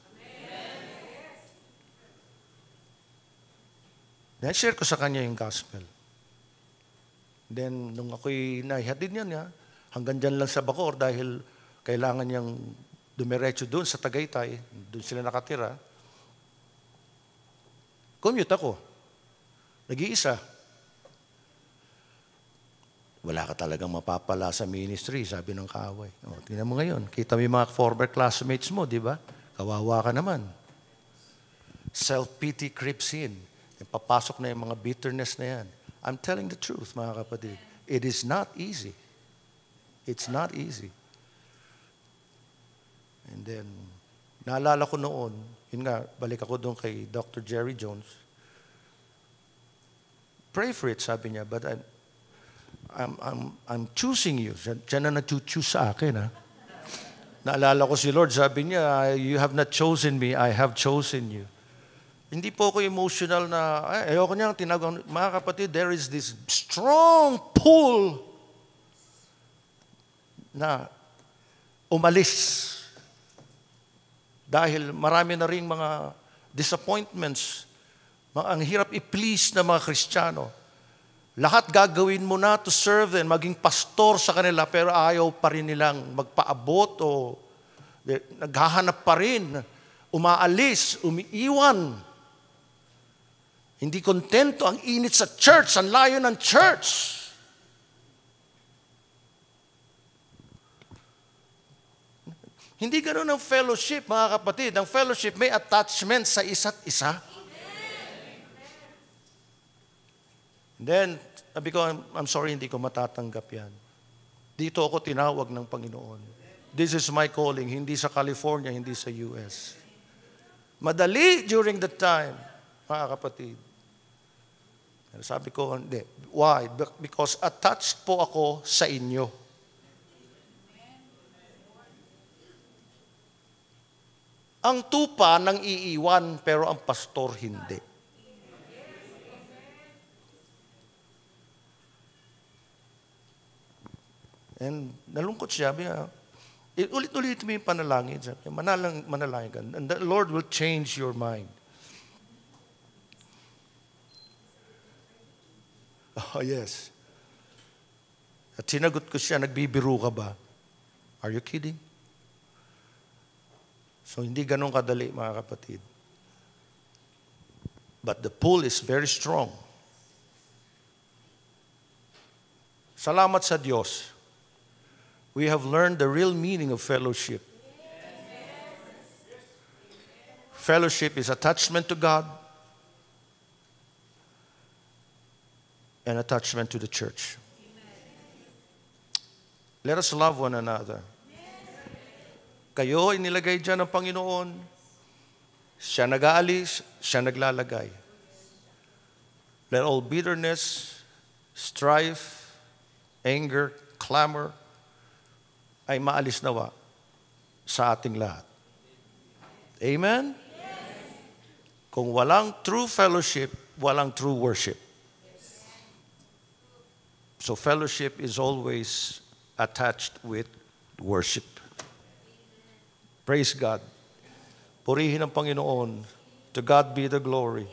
Na-share ko sa kanya yung gospel. Then, nung ako'y naihatid niya, hanggang dyan lang sa Bacoor dahil kailangan niyang dumiretso doon sa Tagaytay, doon sila nakatira. Commute ako. Nag-iisa. Wala ka talagang mapapala sa ministry, sabi ng kaaway. O, tingnan mo ngayon, kita mo yung mga former classmates mo, di ba? Kawawa ka naman. Self-pity creeps in. Papasok na yung mga bitterness na yan. I'm telling the truth, mga kapatid. It is not easy. It's not easy. And then, naalala ko noon, yun nga, balik ako doon kay Dr. Jerry Jones. Pray for it, sabi niya, but I'm choosing you. Siya na nag-choose sa akin, ha? Naalala ko si Lord, sabi niya, you have not chosen me, I have chosen you. Hindi po ako emotional na, ayoko niyang tinawag. Mga kapatid, there is this strong pull na umalis. Dahil marami na rin mga disappointments. Ang hirap i-please na mga Kristiyano. Lahat gagawin mo na to serve them, maging pastor sa kanila, pero ayaw pa rin nilang magpaabot o naghahanap pa rin, umaalis, umiiwan. Hindi kontento, ang init sa church, ang layo ng church. Hindi ganoon ang fellowship, mga kapatid. Ang fellowship may attachment sa isa't isa. And then, sabi ko, I'm sorry, hindi ko matatanggap yan. Dito ako tinawag ng Panginoon. This is my calling, hindi sa California, hindi sa US. Madali during the time, mga kapatid. Sabi ko, hindi. Why? Because attached po ako sa inyo. Ang tupa nang iiwan, pero ang pastor hindi. And nalungkot siya. Ulit-ulit mo yung panalangin. Manalangin ka. And the Lord will change your mind. Oh, yes. At sinagot ko siya, nagbibiro ka ba? Are you kidding? So, hindi ganun kadali, mga kapatid. But the pull is very strong. Salamat sa Diyos. We have learned the real meaning of fellowship. Fellowship is attachment to God and attachment to the church. Let us love one another. Kayo inilagay dyan ng Panginoon. Siya nag-aalis, siya naglalagay. Let all bitterness, strife, anger, clamor, ay maalis nawa sa ating lahat. Amen? Kung walang true fellowship, walang true worship. So fellowship is always attached with worship. Praise God. Purihin ang Panginoon. To God be the glory.